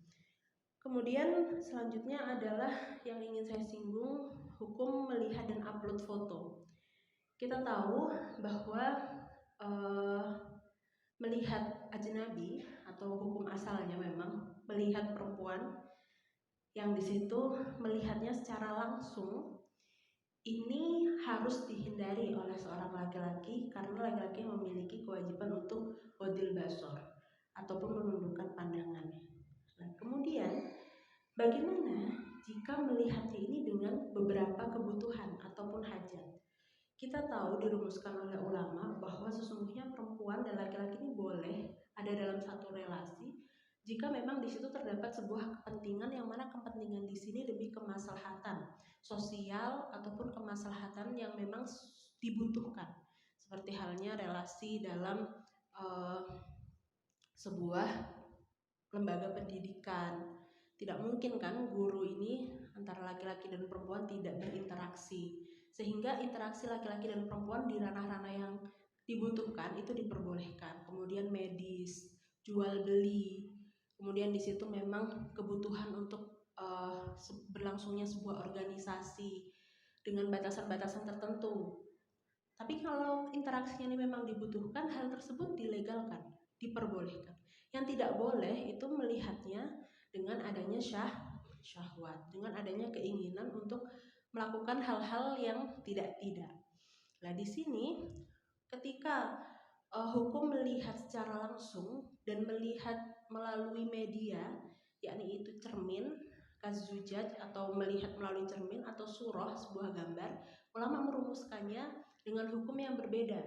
Kemudian selanjutnya adalah yang ingin saya singgung, hukum melihat dan upload foto. Kita tahu bahwa melihat ajnabi atau hukum asalnya memang melihat perempuan yang di situ melihatnya secara langsung ini harus dihindari oleh seorang laki-laki karena laki-laki memiliki kewajiban untuk ghadul basar ataupun menundukkan pandangan. Nah, kemudian bagaimana jika melihatnya ini dengan beberapa kebutuhan ataupun hajat? Kita tahu dirumuskan oleh ulama bahwa sesungguhnya perempuan dan laki-laki ini boleh ada dalam satu relasi jika memang di situ terdapat sebuah kepentingan yang mana kepentingan di sini demi kemaslahatan sosial ataupun kemaslahatan yang memang dibutuhkan. Seperti halnya relasi dalam sebuah lembaga pendidikan. Tidak mungkin kan guru ini antara laki-laki dan perempuan tidak berinteraksi. Sehingga interaksi laki-laki dan perempuan di ranah-ranah yang dibutuhkan itu diperbolehkan. Kemudian medis, jual beli. Kemudian di situ memang kebutuhan untuk berlangsungnya sebuah organisasi dengan batasan-batasan tertentu. Tapi kalau interaksinya ini memang dibutuhkan, hal tersebut dilegalkan, diperbolehkan. Yang tidak boleh itu melihatnya dengan adanya syahwat, dengan adanya keinginan untuk melakukan hal-hal yang tidak-tidak. Nah, di sini ketika hukum melihat secara langsung dan melihat melalui media, yakni itu cermin, kazujaj atau melihat melalui cermin atau surah sebuah gambar, ulama merumuskannya dengan hukum yang berbeda.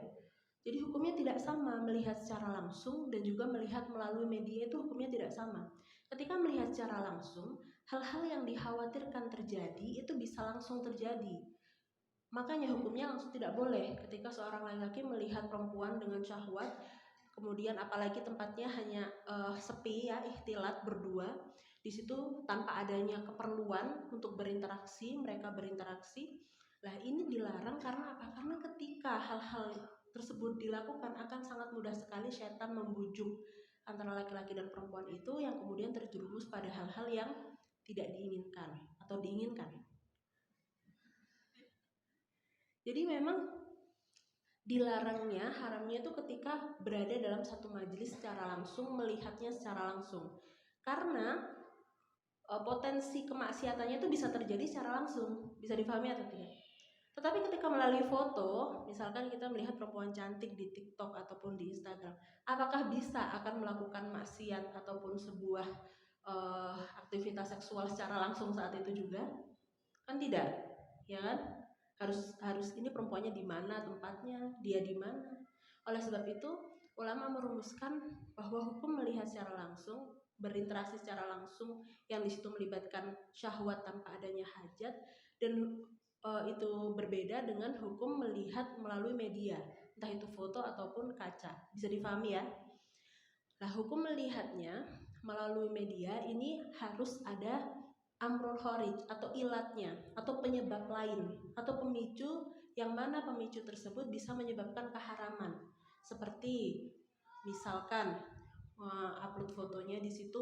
Jadi hukumnya tidak sama melihat secara langsung dan juga melihat melalui media itu hukumnya tidak sama. Ketika melihat secara langsung, hal-hal yang dikhawatirkan terjadi itu bisa langsung terjadi. Makanya hukumnya langsung tidak boleh ketika seorang laki-laki melihat perempuan dengan syahwat, kemudian apalagi tempatnya hanya sepi ya, ikhtilat berdua. Di situ tanpa adanya keperluan untuk berinteraksi, mereka berinteraksi. Lah ini dilarang karena apa? Karena ketika hal-hal tersebut dilakukan akan sangat mudah sekali setan membujuk antara laki-laki dan perempuan itu yang kemudian terjerumus pada hal-hal yang tidak diinginkan atau diinginkan. Jadi memang dilarangnya, haramnya itu ketika berada dalam satu majelis secara langsung, melihatnya secara langsung. Karena potensi kemaksiatannya itu bisa terjadi secara langsung, bisa dipahami atau tidak? Tetapi ketika melalui foto, misalkan kita melihat perempuan cantik di TikTok ataupun di Instagram, apakah bisa akan melakukan maksiat ataupun sebuah aktivitas seksual secara langsung saat itu juga? Kan tidak, ya kan? Harus ini perempuannya di mana tempatnya, dia di mana. Oleh sebab itu, ulama merumuskan bahwa hukum melihat secara langsung, berinteraksi secara langsung yang di situ melibatkan syahwat tanpa adanya hajat, dan itu berbeda dengan hukum melihat melalui media, entah itu foto ataupun kaca. Bisa difahami ya? Nah, hukum melihatnya melalui media ini harus ada amrul kharij atau ilatnya atau penyebab lain atau pemicu yang mana pemicu tersebut bisa menyebabkan keharaman. Seperti misalkan upload fotonya di situ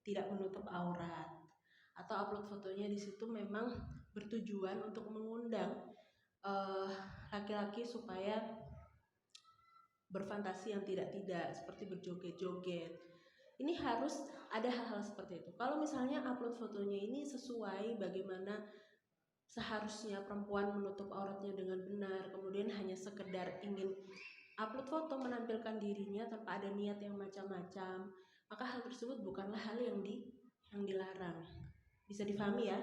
tidak menutup aurat atau upload fotonya di situ memang bertujuan untuk mengundang laki-laki supaya berfantasi yang tidak-tidak seperti berjoget-joget. Ini harus ada hal-hal seperti itu. Kalau misalnya upload fotonya ini sesuai bagaimana seharusnya perempuan menutup auratnya dengan benar, kemudian hanya sekedar ingin upload foto menampilkan dirinya tanpa ada niat yang macam-macam, maka hal tersebut bukanlah hal yang dilarang. Bisa difahami ya?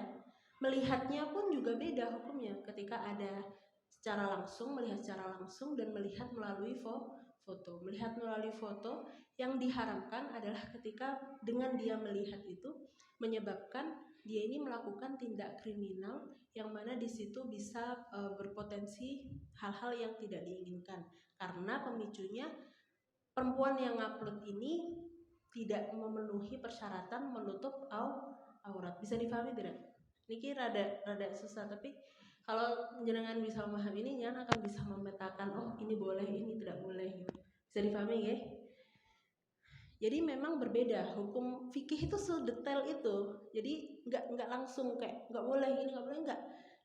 Melihatnya pun juga beda hukumnya ketika ada secara langsung, melihat secara langsung dan melihat melalui foto. Melihat melalui foto yang diharamkan adalah ketika dengan dia melihat itu menyebabkan dia ini melakukan tindak kriminal yang mana di situ bisa berpotensi hal-hal yang tidak diinginkan karena pemicunya perempuan yang upload ini tidak memenuhi persyaratan menutup aurat. Bisa difahami tidak? Ini rada susah, tapi kalau jenengan bisa memahami ini, jangan akan bisa memetakan oh ini boleh, ini tidak boleh gitu. Bisa difahami ya? Jadi memang berbeda, hukum fikih itu sedetail itu. Jadi nggak langsung kayak nggak boleh ini nggak boleh, nggak,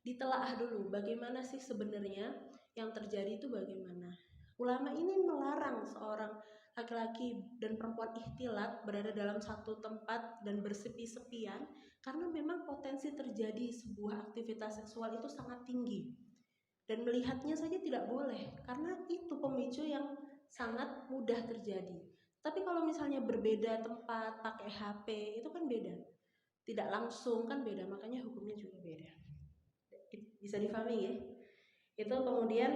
ditelaah dulu bagaimana sih sebenarnya yang terjadi itu bagaimana. Ulama ini melarang seorang laki-laki dan perempuan ikhtilat berada dalam satu tempat dan bersepi-sepian Karena memang potensi terjadi sebuah aktivitas seksual itu sangat tinggi. Dan melihatnya saja tidak boleh, karena itu pemicu yang sangat mudah terjadi. Tapi kalau misalnya berbeda tempat, pakai HP, itu kan beda. Tidak langsung kan beda, makanya hukumnya juga beda. Bisa difahami ya? Itu kemudian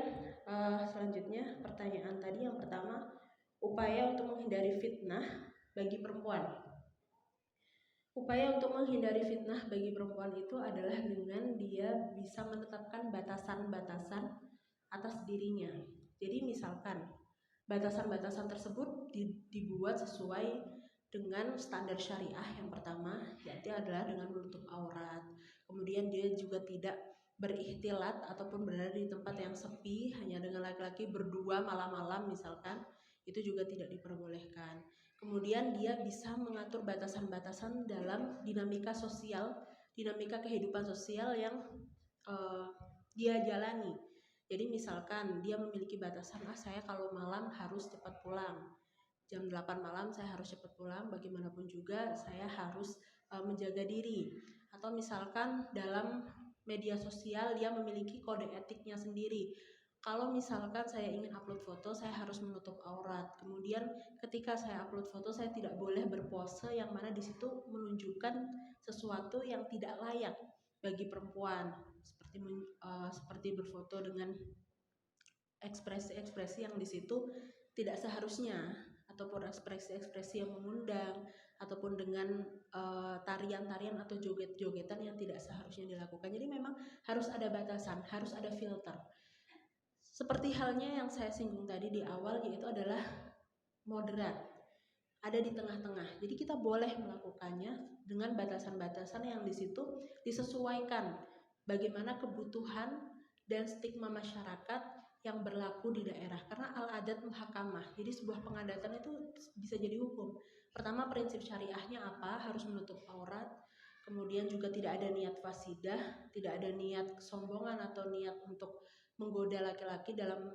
selanjutnya pertanyaan tadi yang pertama, upaya untuk menghindari fitnah bagi perempuan. Upaya untuk menghindari fitnah bagi perempuan itu adalah dengan dia bisa menetapkan batasan-batasan atas dirinya. Jadi misalkan batasan-batasan tersebut dibuat sesuai dengan standar syariah. Yang pertama yaitu adalah dengan menutup aurat. Kemudian dia juga tidak berikhtilat ataupun berada di tempat yang sepi hanya dengan laki-laki berdua malam-malam misalkan, itu juga tidak diperbolehkan. Kemudian dia bisa mengatur batasan-batasan dalam dinamika sosial, dinamika kehidupan sosial yang dia jalani. Jadi misalkan dia memiliki batasan, saya kalau malam harus cepat pulang, jam 8 malam saya harus cepat pulang, bagaimanapun juga saya harus menjaga diri. Atau misalkan dalam media sosial dia memiliki kode etiknya sendiri. Kalau misalkan saya ingin upload foto, saya harus menutup aurat. Kemudian ketika saya upload foto, saya tidak boleh berpose yang mana di situ menunjukkan sesuatu yang tidak layak bagi perempuan, seperti berfoto dengan ekspresi-ekspresi yang di situ tidak seharusnya, ataupun ekspresi-ekspresi yang mengundang, ataupun dengan tarian-tarian atau joget-jogetan yang tidak seharusnya dilakukan. Jadi memang harus ada batasan, harus ada filter. Seperti halnya yang saya singgung tadi di awal, yaitu adalah moderat, ada di tengah-tengah. Jadi kita boleh melakukannya dengan batasan-batasan yang di situ disesuaikan bagaimana kebutuhan dan stigma masyarakat yang berlaku di daerah. Karena al-adat muhakamah, jadi sebuah pengadatan itu bisa jadi hukum. Pertama, prinsip syariahnya apa? Harus menutup aurat. Kemudian juga tidak ada niat fasidah, tidak ada niat kesombongan atau niat untuk menggoda laki-laki dalam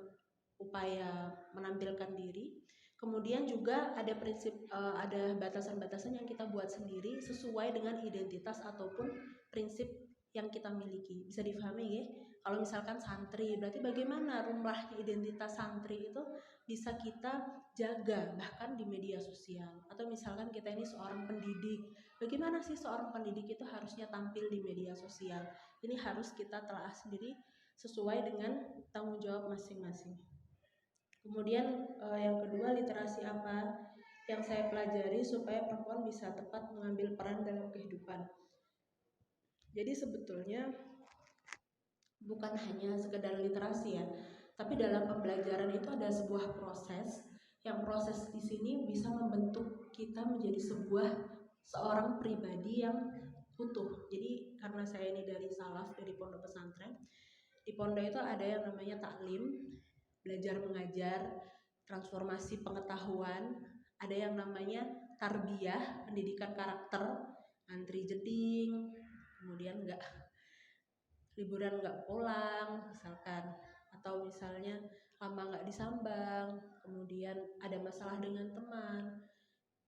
upaya menampilkan diri. Kemudian juga ada prinsip, ada batasan-batasan yang kita buat sendiri sesuai dengan identitas ataupun prinsip yang kita miliki. Bisa difahami ya? Kalau misalkan santri, berarti bagaimana rumahnya identitas santri itu bisa kita jaga bahkan di media sosial. Atau misalkan kita ini seorang pendidik, bagaimana sih seorang pendidik itu harusnya tampil di media sosial? Ini harus kita telah sendiri sesuai dengan tanggung jawab masing-masing. Kemudian yang kedua, literasi apa yang saya pelajari supaya perempuan bisa tepat mengambil peran dalam kehidupan. Jadi sebetulnya bukan hanya sekedar literasi ya, tapi dalam pembelajaran itu ada sebuah proses, yang proses di sini bisa membentuk kita menjadi seorang pribadi yang utuh. Jadi karena saya ini dari salaf, dari pondok pesantren, di pondok itu ada yang namanya taklim, belajar mengajar, transformasi pengetahuan, ada yang namanya tarbiyah, pendidikan karakter, antri jeding, kemudian liburan nggak pulang misalkan, atau misalnya lama nggak disambang, kemudian ada masalah dengan teman.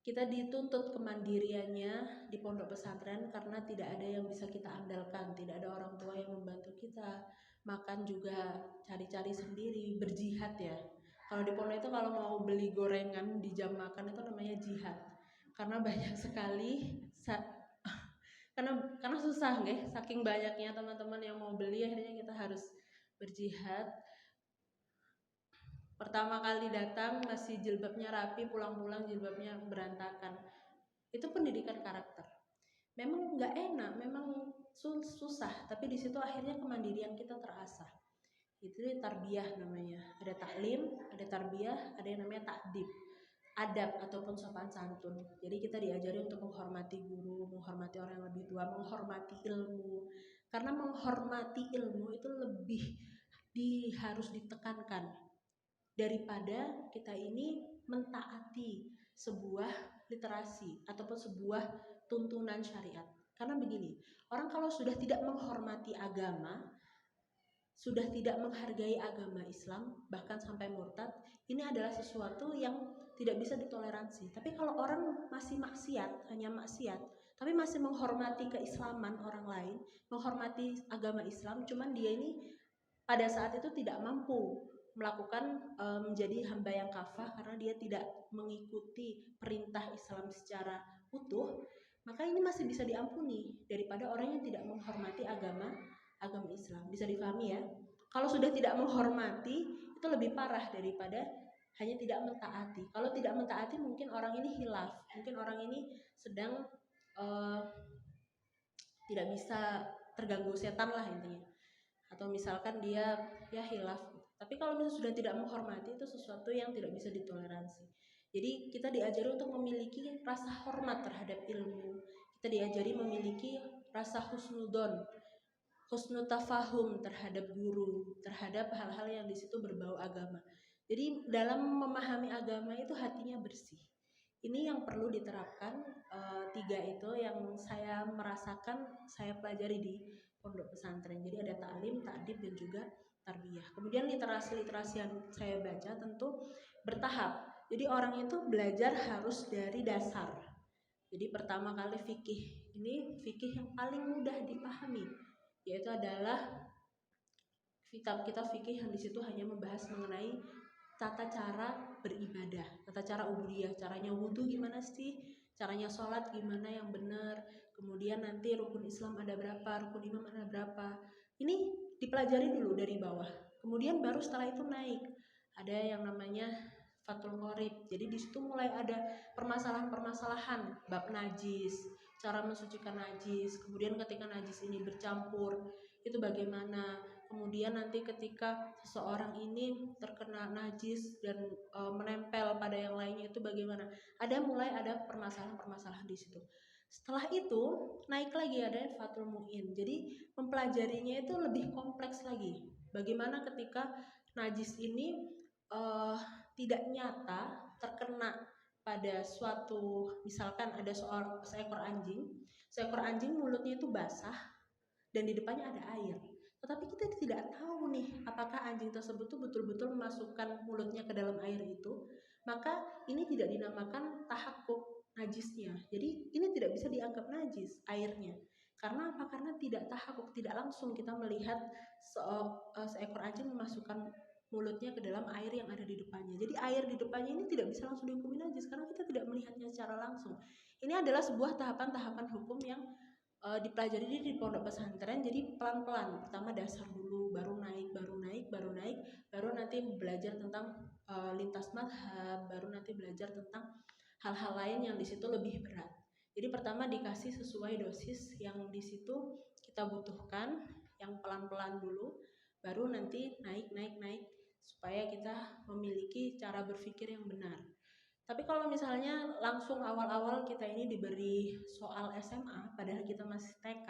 Kita dituntut kemandiriannya di pondok pesantren karena tidak ada yang bisa kita andalkan, tidak ada orang tua yang membantu kita. Makan juga cari-cari sendiri, berjihad ya. Kalau di pondok itu kalau mau beli gorengan di jam makan itu namanya jihad. Karena banyak sekali karena susah nggih, saking banyaknya teman-teman yang mau beli, akhirnya kita harus berjihad. Pertama kali datang masih jilbabnya rapi, pulang-pulang jilbabnya berantakan. Itu pendidikan karakter. Memang nggak enak, memang susah, tapi di situ akhirnya kemandirian kita terasah. Itu tarbiyah namanya. Ada taklim, ada tarbiyah, ada yang namanya takdib, adab ataupun sopan santun. Jadi kita diajari untuk menghormati guru, menghormati orang yang lebih tua, menghormati ilmu. Karena menghormati ilmu itu lebih harus ditekankan daripada kita ini mentaati sebuah literasi ataupun sebuah tuntunan syariat. Karena begini, orang kalau sudah tidak menghormati agama, sudah tidak menghargai agama Islam, bahkan sampai murtad, ini adalah sesuatu yang tidak bisa ditoleransi. Tapi kalau orang masih maksiat, hanya maksiat, tapi masih menghormati keislaman orang lain, menghormati agama Islam, cuman dia ini pada saat itu tidak mampu melakukan menjadi hamba yang kafah karena dia tidak mengikuti perintah Islam secara utuh, maka ini masih bisa diampuni daripada orang yang tidak menghormati agama Islam. Bisa dipahami ya? Kalau sudah tidak menghormati itu lebih parah daripada hanya tidak mentaati. Kalau tidak mentaati mungkin orang ini hilaf, mungkin orang ini sedang tidak bisa terganggu setan lah intinya, atau misalkan dia ya hilaf. Tapi kalau misalnya sudah tidak menghormati itu sesuatu yang tidak bisa ditoleransi. Jadi kita diajari untuk memiliki rasa hormat terhadap ilmu, kita diajari memiliki rasa husnudon, husnul tafahum terhadap guru, terhadap hal-hal yang di situ berbau agama. Jadi dalam memahami agama itu hatinya bersih. Ini yang perlu diterapkan, 3 itu yang saya merasakan saya pelajari di pondok pesantren. Jadi ada ta'lim, ta'dib, dan juga tarbiyah. Kemudian literasi-literasi yang saya baca tentu bertahap. Jadi orang itu belajar harus dari dasar. Jadi pertama kali fikih. Ini fikih yang paling mudah dipahami, yaitu adalah kitab-kitab fikih yang di situ hanya membahas mengenai tata cara beribadah, tata cara ubudiyah, caranya wudhu gimana sih, caranya sholat gimana yang benar, kemudian nanti rukun Islam ada berapa, rukun iman ada berapa. Ini dipelajari dulu dari bawah, kemudian baru setelah itu naik. Ada yang namanya Fathul Qorib. Jadi di situ mulai ada permasalahan-permasalahan bab najis, cara mensucikan najis, kemudian ketika najis ini bercampur itu bagaimana. Kemudian nanti ketika seseorang ini terkena najis dan menempel pada yang lainnya itu bagaimana. Mulai ada permasalahan-permasalahan di situ. Setelah itu naik lagi ada Fathul Mu'in. Jadi mempelajarinya itu lebih kompleks lagi. Bagaimana ketika najis ini tidak nyata terkena pada suatu, misalkan ada seekor anjing mulutnya itu basah dan di depannya ada air. Tetapi kita tidak tahu nih apakah anjing tersebut tuh betul-betul memasukkan mulutnya ke dalam air itu, maka ini tidak dinamakan tahakkuk najisnya. Jadi ini tidak bisa dianggap najis airnya. Karena apa? Karena tidak tahakkuk, tidak langsung kita melihat seekor anjing memasukkan mulutnya ke dalam air yang ada di depannya. Jadi air di depannya ini tidak bisa langsung dihukumi najis karena kita tidak melihatnya secara langsung. Ini adalah sebuah tahapan-tahapan hukum yang dipelajari di pondok pesantren. Jadi pelan-pelan, pertama dasar dulu, baru naik, baru nanti belajar tentang lintas madhab, baru nanti belajar tentang hal-hal lain yang di situ lebih berat. Jadi pertama dikasih sesuai dosis yang di situ kita butuhkan, yang pelan-pelan dulu, baru nanti naik supaya kita memiliki cara berpikir yang benar. Tapi kalau misalnya langsung awal-awal kita ini diberi soal SMA, padahal kita masih TK,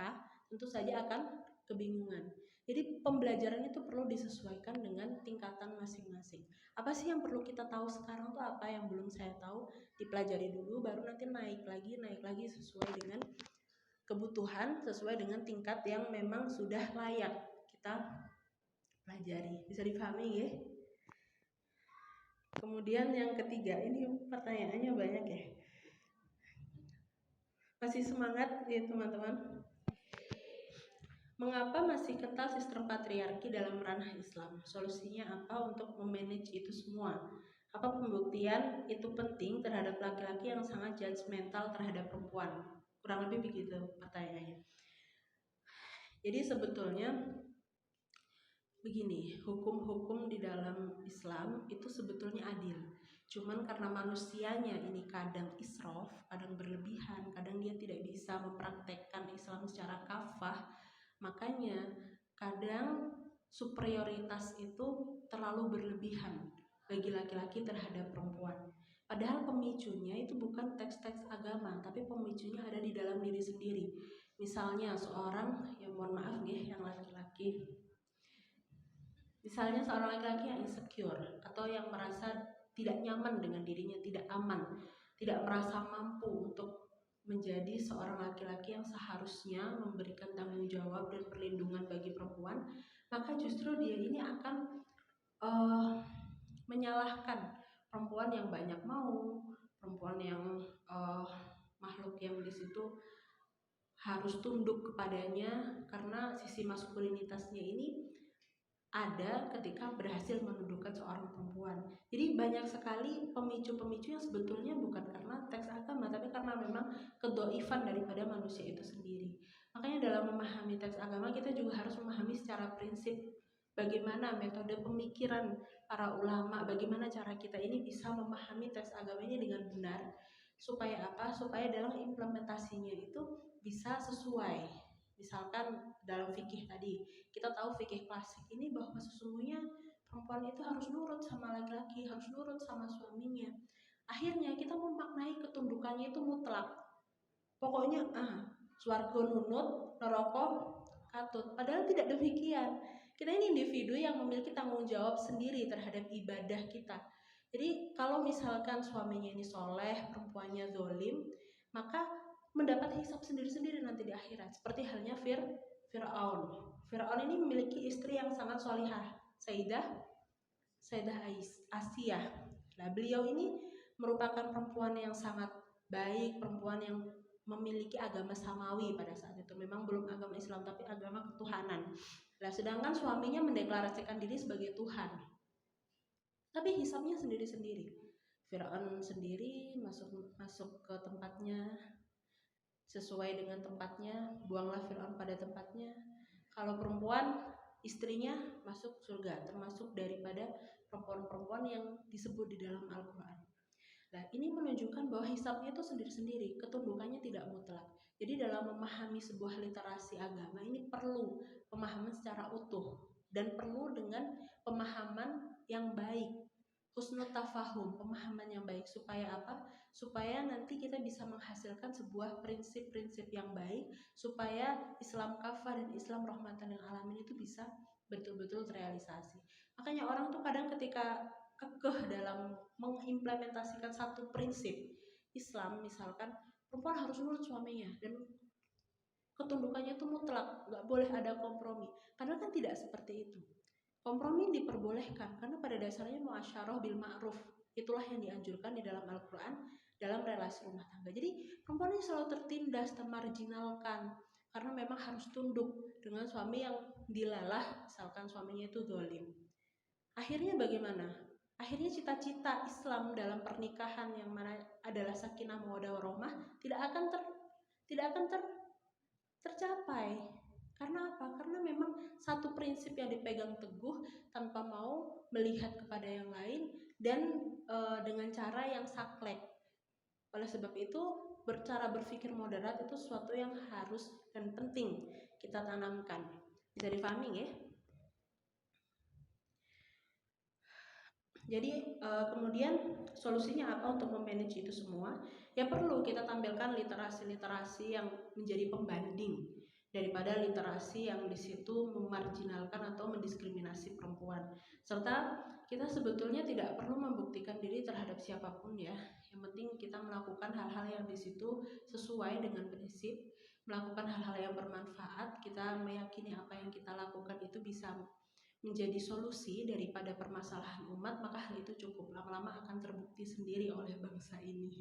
tentu saja akan kebingungan. Jadi pembelajaran itu perlu disesuaikan dengan tingkatan masing-masing. Apa sih yang perlu kita tahu sekarang tuh, apa yang belum saya tahu, dipelajari dulu, baru nanti naik lagi sesuai dengan kebutuhan, sesuai dengan tingkat yang memang sudah layak kita pelajari. Bisa dipahami ya? Kemudian yang ketiga, ini pertanyaannya banyak ya. Masih semangat ya teman-teman? Mengapa masih kental sistem patriarki dalam ranah Islam? Solusinya apa untuk memanage itu semua? Apa pembuktian itu penting terhadap laki-laki yang sangat judgmental terhadap perempuan? Kurang lebih begitu pertanyaannya. Jadi sebetulnya begini, hukum-hukum di dalam Islam itu sebetulnya adil. Cuman karena manusianya ini kadang israf, kadang berlebihan, kadang dia tidak bisa mempraktekkan Islam secara kafah, makanya kadang superioritas itu terlalu berlebihan bagi laki-laki terhadap perempuan. Padahal pemicunya itu bukan teks-teks agama, tapi pemicunya ada di dalam diri sendiri. Misalnya seorang, yang mohon maaf ya, yang laki-laki, misalnya seorang laki-laki yang insecure atau yang merasa tidak nyaman dengan dirinya, tidak aman, tidak merasa mampu untuk menjadi seorang laki-laki yang seharusnya memberikan tanggung jawab dan perlindungan bagi perempuan, maka justru dia ini akan menyalahkan perempuan yang banyak mau, perempuan yang makhluk yang di situ harus tunduk kepadanya karena sisi maskulinitasnya ini ada ketika berhasil menundukkan seorang perempuan. Jadi banyak sekali pemicu-pemicu yang sebetulnya bukan karena teks agama, tapi karena memang kedoifan daripada manusia itu sendiri. Makanya dalam memahami teks agama kita juga harus memahami secara prinsip bagaimana metode pemikiran para ulama, bagaimana cara kita ini bisa memahami teks agama ini dengan benar. Supaya apa? Supaya dalam implementasinya itu bisa sesuai. Misalkan dalam fikih tadi, kita tahu fikih klasik ini bahwa sesungguhnya perempuan itu harus nurut sama laki-laki, harus nurut sama suaminya. Akhirnya kita memaknai ketundukannya itu mutlak. Pokoknya swarga nunut, neraka katut. Padahal tidak demikian. Kita ini individu yang memiliki tanggung jawab sendiri terhadap ibadah kita. Jadi kalau misalkan suaminya ini soleh, perempuannya zolim, maka mendapat hisab sendiri-sendiri nanti di akhirat. Seperti halnya Fir'aun. Fir'aun ini memiliki istri yang sangat solihah, Sayyidah Asiyah. Nah, beliau ini merupakan perempuan yang sangat baik, perempuan yang memiliki agama samawi pada saat itu. Memang belum agama Islam, tapi agama ketuhanan. Nah, sedangkan suaminya mendeklarasikan diri sebagai Tuhan. Tapi hisabnya sendiri-sendiri. Fir'aun sendiri masuk ke tempatnya sesuai dengan tempatnya, buanglah Fir'aun pada tempatnya. Kalau perempuan, istrinya masuk surga, termasuk daripada perempuan-perempuan yang disebut di dalam Al-Quran. Nah, ini menunjukkan bahwa hisabnya itu sendiri-sendiri, ketundukannya tidak mutlak. Jadi dalam memahami sebuah literasi agama ini perlu pemahaman secara utuh dan perlu dengan pemahaman yang baik, husnul tafahum, pemahaman yang baik. Supaya apa? Supaya nanti kita bisa menghasilkan sebuah prinsip-prinsip yang baik, supaya Islam kafah dan Islam rahmatan lil alamin itu bisa betul-betul terrealisasi. Makanya orang tuh kadang ketika kekeh dalam mengimplementasikan satu prinsip Islam, misalkan perempuan harus nurut suaminya dan ketundukannya itu mutlak, nggak boleh ada kompromi. Padahal kan tidak seperti itu. Kompromi diperbolehkan karena pada dasarnya muasyarah bil ma'ruf, itulah yang dianjurkan di dalam Al-Quran dalam relasi rumah tangga. Jadi perempuan ini selalu tertindas, termarginalkan karena memang harus tunduk dengan suami yang dilalah, misalkan suaminya itu zalim. Akhirnya bagaimana? Akhirnya cita-cita Islam dalam pernikahan yang mana adalah sakinah mawaddah warahmah tidak akan tercapai. Karena apa? Karena memang satu prinsip yang dipegang teguh tanpa mau melihat kepada yang lain dan dengan cara yang saklek. Oleh sebab itu, cara berpikir moderat itu sesuatu yang harus dan penting kita tanamkan. Bisa dipahami ya? Jadi kemudian solusinya apa untuk memanage itu semua? Ya perlu kita tampilkan literasi-literasi yang menjadi pembanding daripada literasi yang di situ memarginalkan atau mendiskriminasi perempuan. Serta kita sebetulnya tidak perlu membuktikan diri terhadap siapapun ya. Yang penting kita melakukan hal-hal yang di situ sesuai dengan prinsip, melakukan hal-hal yang bermanfaat, kita meyakini apa yang kita lakukan itu bisa menjadi solusi daripada permasalahan umat, maka hal itu cukup, lama-lama akan terbukti sendiri oleh bangsa ini.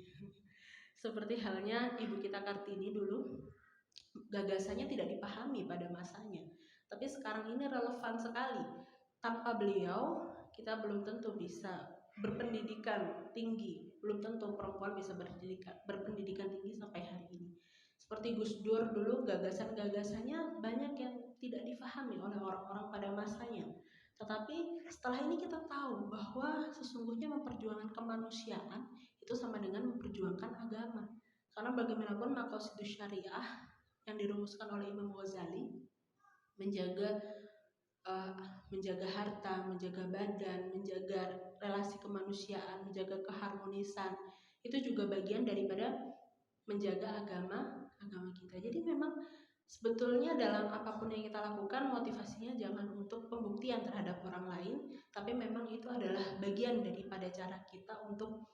Seperti halnya Ibu kita Kartini dulu, gagasannya tidak dipahami pada masanya, tapi sekarang ini relevan sekali. Tanpa beliau, kita belum tentu bisa berpendidikan tinggi, belum tentu perempuan bisa berpendidikan tinggi sampai hari ini. Seperti Gus Dur dulu, gagasan-gagasannya banyak yang tidak difahami oleh orang-orang pada masanya. Tetapi setelah ini kita tahu bahwa sesungguhnya memperjuangkan kemanusiaan itu sama dengan memperjuangkan agama. Karena bagaimanapun maqasidus syariah yang dirumuskan oleh Imam Ghazali, menjaga harta, menjaga badan, menjaga relasi kemanusiaan, menjaga keharmonisan, itu juga bagian daripada menjaga agama kita. Jadi memang sebetulnya dalam apapun yang kita lakukan, motivasinya jangan untuk pembuktian terhadap orang lain, tapi memang itu adalah bagian daripada cara kita untuk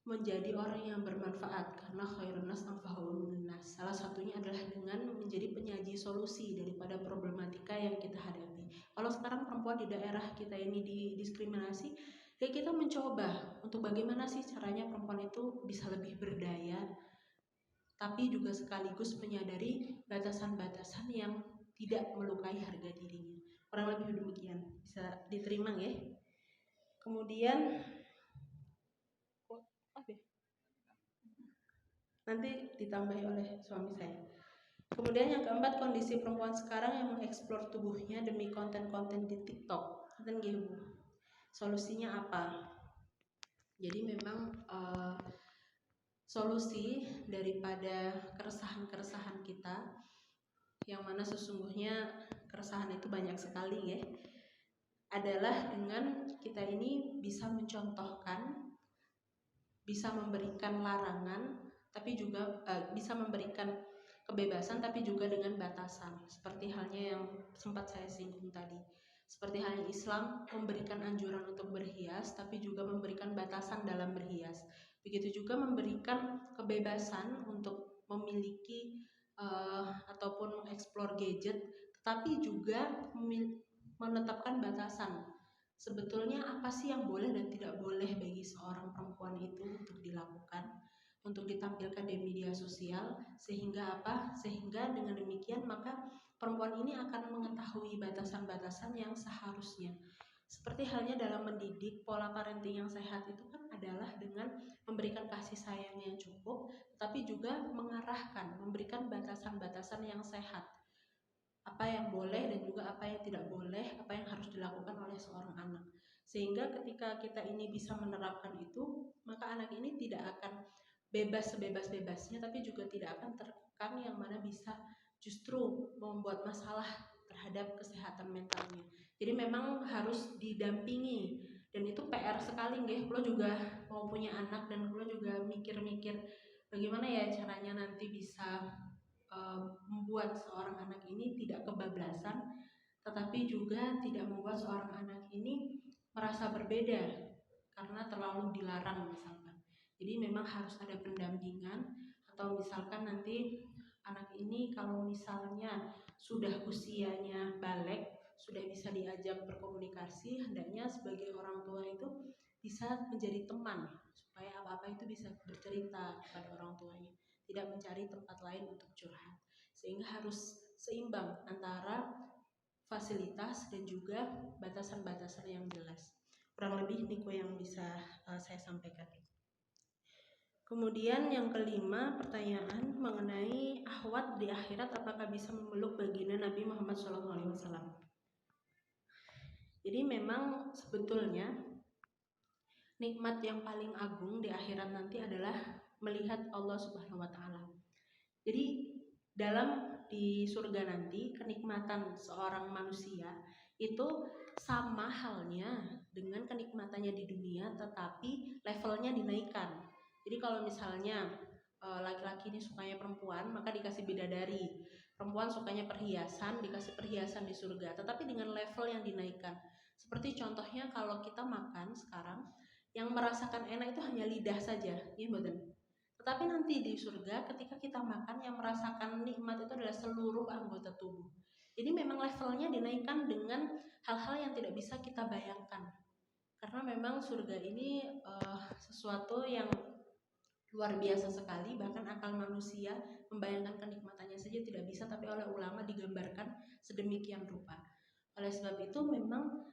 menjadi orang yang bermanfaat. Karena khairun nas anfa'uhum linnas. Salah satunya adalah dengan menjadi penyaji solusi daripada problematika yang kita hadapi. Kalau sekarang perempuan di daerah kita ini didiskriminasi, ya kita mencoba untuk bagaimana sih caranya perempuan itu bisa lebih berdaya, tapi juga sekaligus menyadari batasan-batasan yang tidak melukai harga dirinya. Kurang lebih demikian, bisa diterima ya. Kemudian nanti ditambahi oleh suami saya. Kemudian yang keempat, kondisi perempuan sekarang yang mengeksplor tubuhnya demi konten-konten di TikTok. Dan gitu, solusinya apa? Jadi memang solusi daripada keresahan-keresahan kita, yang mana sesungguhnya keresahan itu banyak sekali ya, adalah dengan kita ini bisa mencontohkan, bisa memberikan larangan, tapi juga bisa memberikan kebebasan tapi juga dengan batasan, seperti halnya yang sempat saya singgung tadi. Seperti halnya Islam memberikan anjuran untuk berhias tapi juga memberikan batasan dalam berhias. Begitu juga memberikan kebebasan untuk memiliki ataupun mengeksplor gadget, tetapi juga menetapkan batasan. Sebetulnya apa sih yang boleh dan tidak boleh bagi seorang perempuan itu untuk dilakukan, untuk ditampilkan di media sosial, sehingga apa? Sehingga dengan demikian maka perempuan ini akan mengetahui batasan-batasan yang seharusnya. Seperti halnya dalam mendidik, pola parenting yang sehat itu kan adalah dengan memberikan kasih sayang yang cukup, tapi juga mengarahkan, memberikan batasan-batasan yang sehat. Apa yang boleh dan juga apa yang tidak boleh, apa yang harus dilakukan oleh seorang anak. Sehingga ketika kita ini bisa menerapkan itu, maka anak ini tidak akan bebas sebebas-bebasnya, tapi juga tidak akan terkekang yang mana bisa justru membuat masalah terhadap kesehatan mentalnya. Jadi memang harus didampingi, dan itu PR sekali nggih. Kulo juga mau punya anak dan kulo juga mikir-mikir bagaimana ya caranya nanti bisa membuat seorang anak ini tidak kebablasan, tetapi juga tidak membuat seorang anak ini merasa berbeda karena terlalu dilarang misalkan. Jadi memang harus ada pendampingan, atau misalkan nanti anak ini kalau misalnya sudah usianya balik, sudah bisa diajak berkomunikasi, hendaknya sebagai orang tua itu bisa menjadi teman, supaya apa-apa itu bisa bercerita kepada orang tuanya, tidak mencari tempat lain untuk curhat. Sehingga harus seimbang antara fasilitas dan juga batasan-batasan yang jelas. Kurang lebih niku yang bisa saya sampaikan. Kemudian yang kelima, pertanyaan mengenai ahwat di akhirat, apakah bisa memeluk baginda Nabi Muhammad SAW. Jadi memang sebetulnya nikmat yang paling agung di akhirat nanti adalah melihat Allah Subhanahu wa taala. Jadi di surga nanti kenikmatan seorang manusia itu sama halnya dengan kenikmatannya di dunia, tetapi levelnya dinaikkan. Jadi kalau misalnya laki-laki ini sukanya perempuan, maka dikasih bidadari. Perempuan sukanya perhiasan, dikasih perhiasan di surga, tetapi dengan level yang dinaikkan. Seperti contohnya kalau kita makan sekarang, yang merasakan enak itu hanya lidah saja, ya betul. Tetapi nanti di surga ketika kita makan, yang merasakan nikmat itu adalah seluruh anggota tubuh. Jadi memang levelnya dinaikkan dengan hal-hal yang tidak bisa kita bayangkan. Karena memang surga ini sesuatu yang luar biasa sekali, bahkan akal manusia membayangkan kenikmatannya saja tidak bisa, tapi oleh ulama digambarkan sedemikian rupa. Oleh sebab itu memang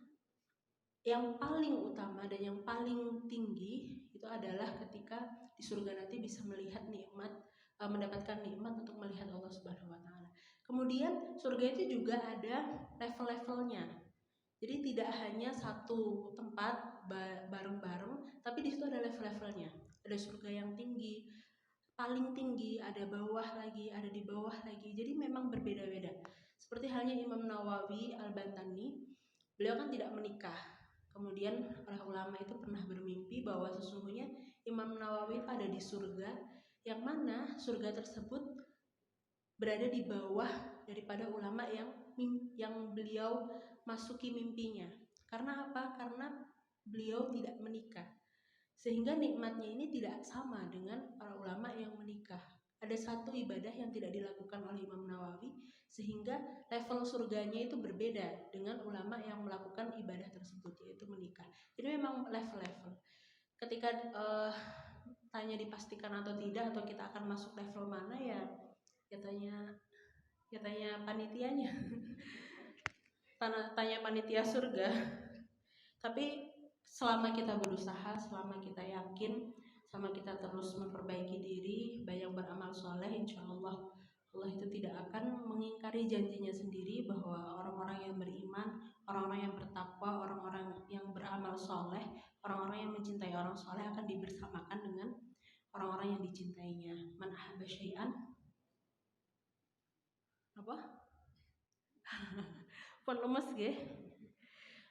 yang paling utama dan yang paling tinggi itu adalah ketika di surga nanti bisa melihat nikmat, mendapatkan nikmat untuk melihat Allah Subhanahu wa taala. Kemudian surga itu juga ada level-levelnya. Jadi tidak hanya satu tempat bareng-bareng, tapi di situ ada level-levelnya. Ada surga yang tinggi, paling tinggi, ada bawah lagi, ada di bawah lagi. Jadi memang berbeda-beda. Seperti halnya Imam Nawawi Al-Bantani, beliau kan tidak menikah. Kemudian para ulama itu pernah bermimpi bahwa sesungguhnya Imam Nawawi ada di surga, yang mana surga tersebut berada di bawah daripada ulama yang beliau masuki mimpinya. Karena apa? Karena beliau tidak menikah. Sehingga nikmatnya ini tidak sama dengan para ulama yang menikah. Ada satu ibadah yang tidak dilakukan oleh Imam Nawawi, sehingga level surganya itu berbeda dengan ulama yang melakukan ibadah tersebut, yaitu menikah. Jadi memang level-level. Ketika tanya dipastikan atau tidak, atau kita akan masuk level mana, ya tanya panitianya. Tanya panitia surga. Tapi selama kita berusaha, selama kita yakin, selama kita terus memperbaiki diri, banyak beramal soleh, insya Allah Allah itu tidak akan mengingkari janjinya sendiri bahwa orang-orang yang beriman, orang-orang yang bertakwa, orang-orang yang beramal soleh, orang-orang yang mencintai orang soleh akan dibersamakan dengan orang-orang yang dicintainya. Man ahabba syai'an apa? Pun lemes ge.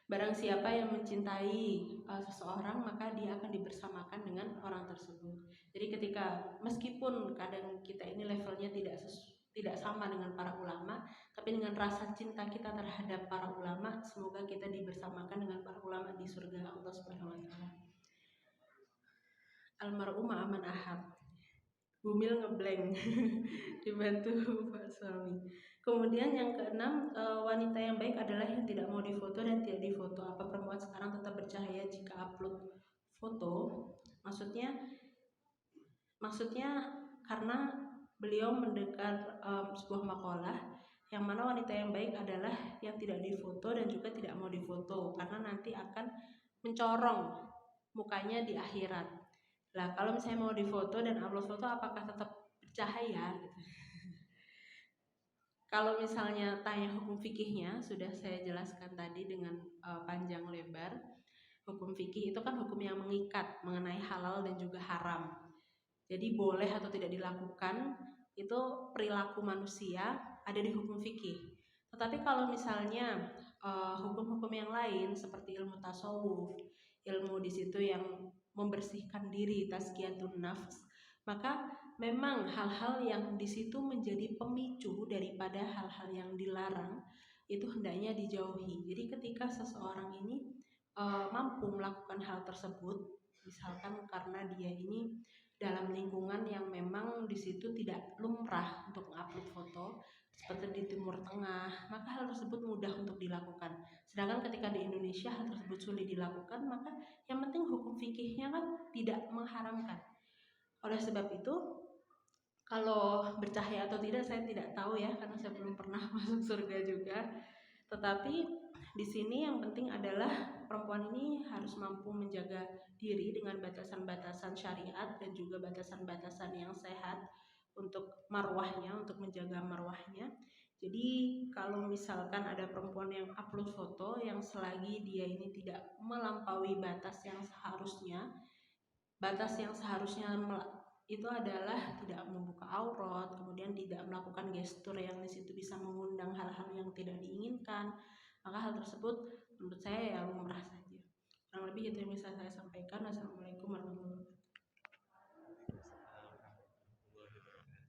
Barang siapa yang mencintai seseorang, maka dia akan dibersamakan dengan orang tersebut. Jadi ketika meskipun kadang kita ini levelnya tidak sama dengan para ulama, tapi dengan rasa cinta kita terhadap para ulama, semoga kita dibersamakan dengan para ulama di surga Allah Subhanahu wa taala. Almarhum aman ahad. Bumil ngeblank dibantu Pak suami. Kemudian yang keenam, wanita yang baik adalah yang tidak mau difoto dan tidak difoto. Apa perempuan sekarang tetap bercahaya jika upload foto? Maksudnya karena beliau mendengar sebuah makalah yang mana wanita yang baik adalah yang tidak difoto dan juga tidak mau difoto, karena nanti akan mencorong mukanya di akhirat. Lah kalau misalnya mau difoto dan upload foto, apakah tetap bercahaya gitu? Kalau misalnya tanya hukum fikihnya, sudah saya jelaskan tadi dengan panjang lebar. Hukum fikih itu kan hukum yang mengikat mengenai halal dan juga haram. Jadi boleh atau tidak dilakukan itu perilaku manusia ada di hukum fikih. Tetapi kalau misalnya hukum-hukum yang lain seperti ilmu tasawuf, ilmu di situ yang membersihkan diri, tazkiyatun nafs, maka memang hal-hal yang di situ menjadi pemicu daripada hal-hal yang dilarang itu hendaknya dijauhi. Jadi ketika seseorang ini mampu melakukan hal tersebut, misalkan karena dia ini dalam lingkungan yang memang di situ tidak lumrah untuk mengupload foto, seperti di Timur Tengah, maka hal tersebut mudah untuk dilakukan. Sedangkan ketika di Indonesia hal tersebut sulit dilakukan, maka yang penting hukum fikihnya kan tidak mengharamkan. Oleh sebab itu, kalau bercahaya atau tidak saya tidak tahu ya, karena saya belum pernah masuk surga juga. Tetapi di sini yang penting adalah perempuan ini harus mampu menjaga diri dengan batasan-batasan syariat dan juga batasan-batasan yang sehat untuk marwahnya, untuk menjaga marwahnya. Jadi kalau misalkan ada perempuan yang upload foto yang selagi dia ini tidak melampaui batas yang seharusnya itu adalah tidak membuka aurat, kemudian tidak melakukan gestur yang di situ bisa mengundang hal-hal yang tidak diinginkan, maka hal tersebut menurut saya ya lumrah saja. Kurang lebih itu yang bisa saya sampaikan. Assalamualaikum.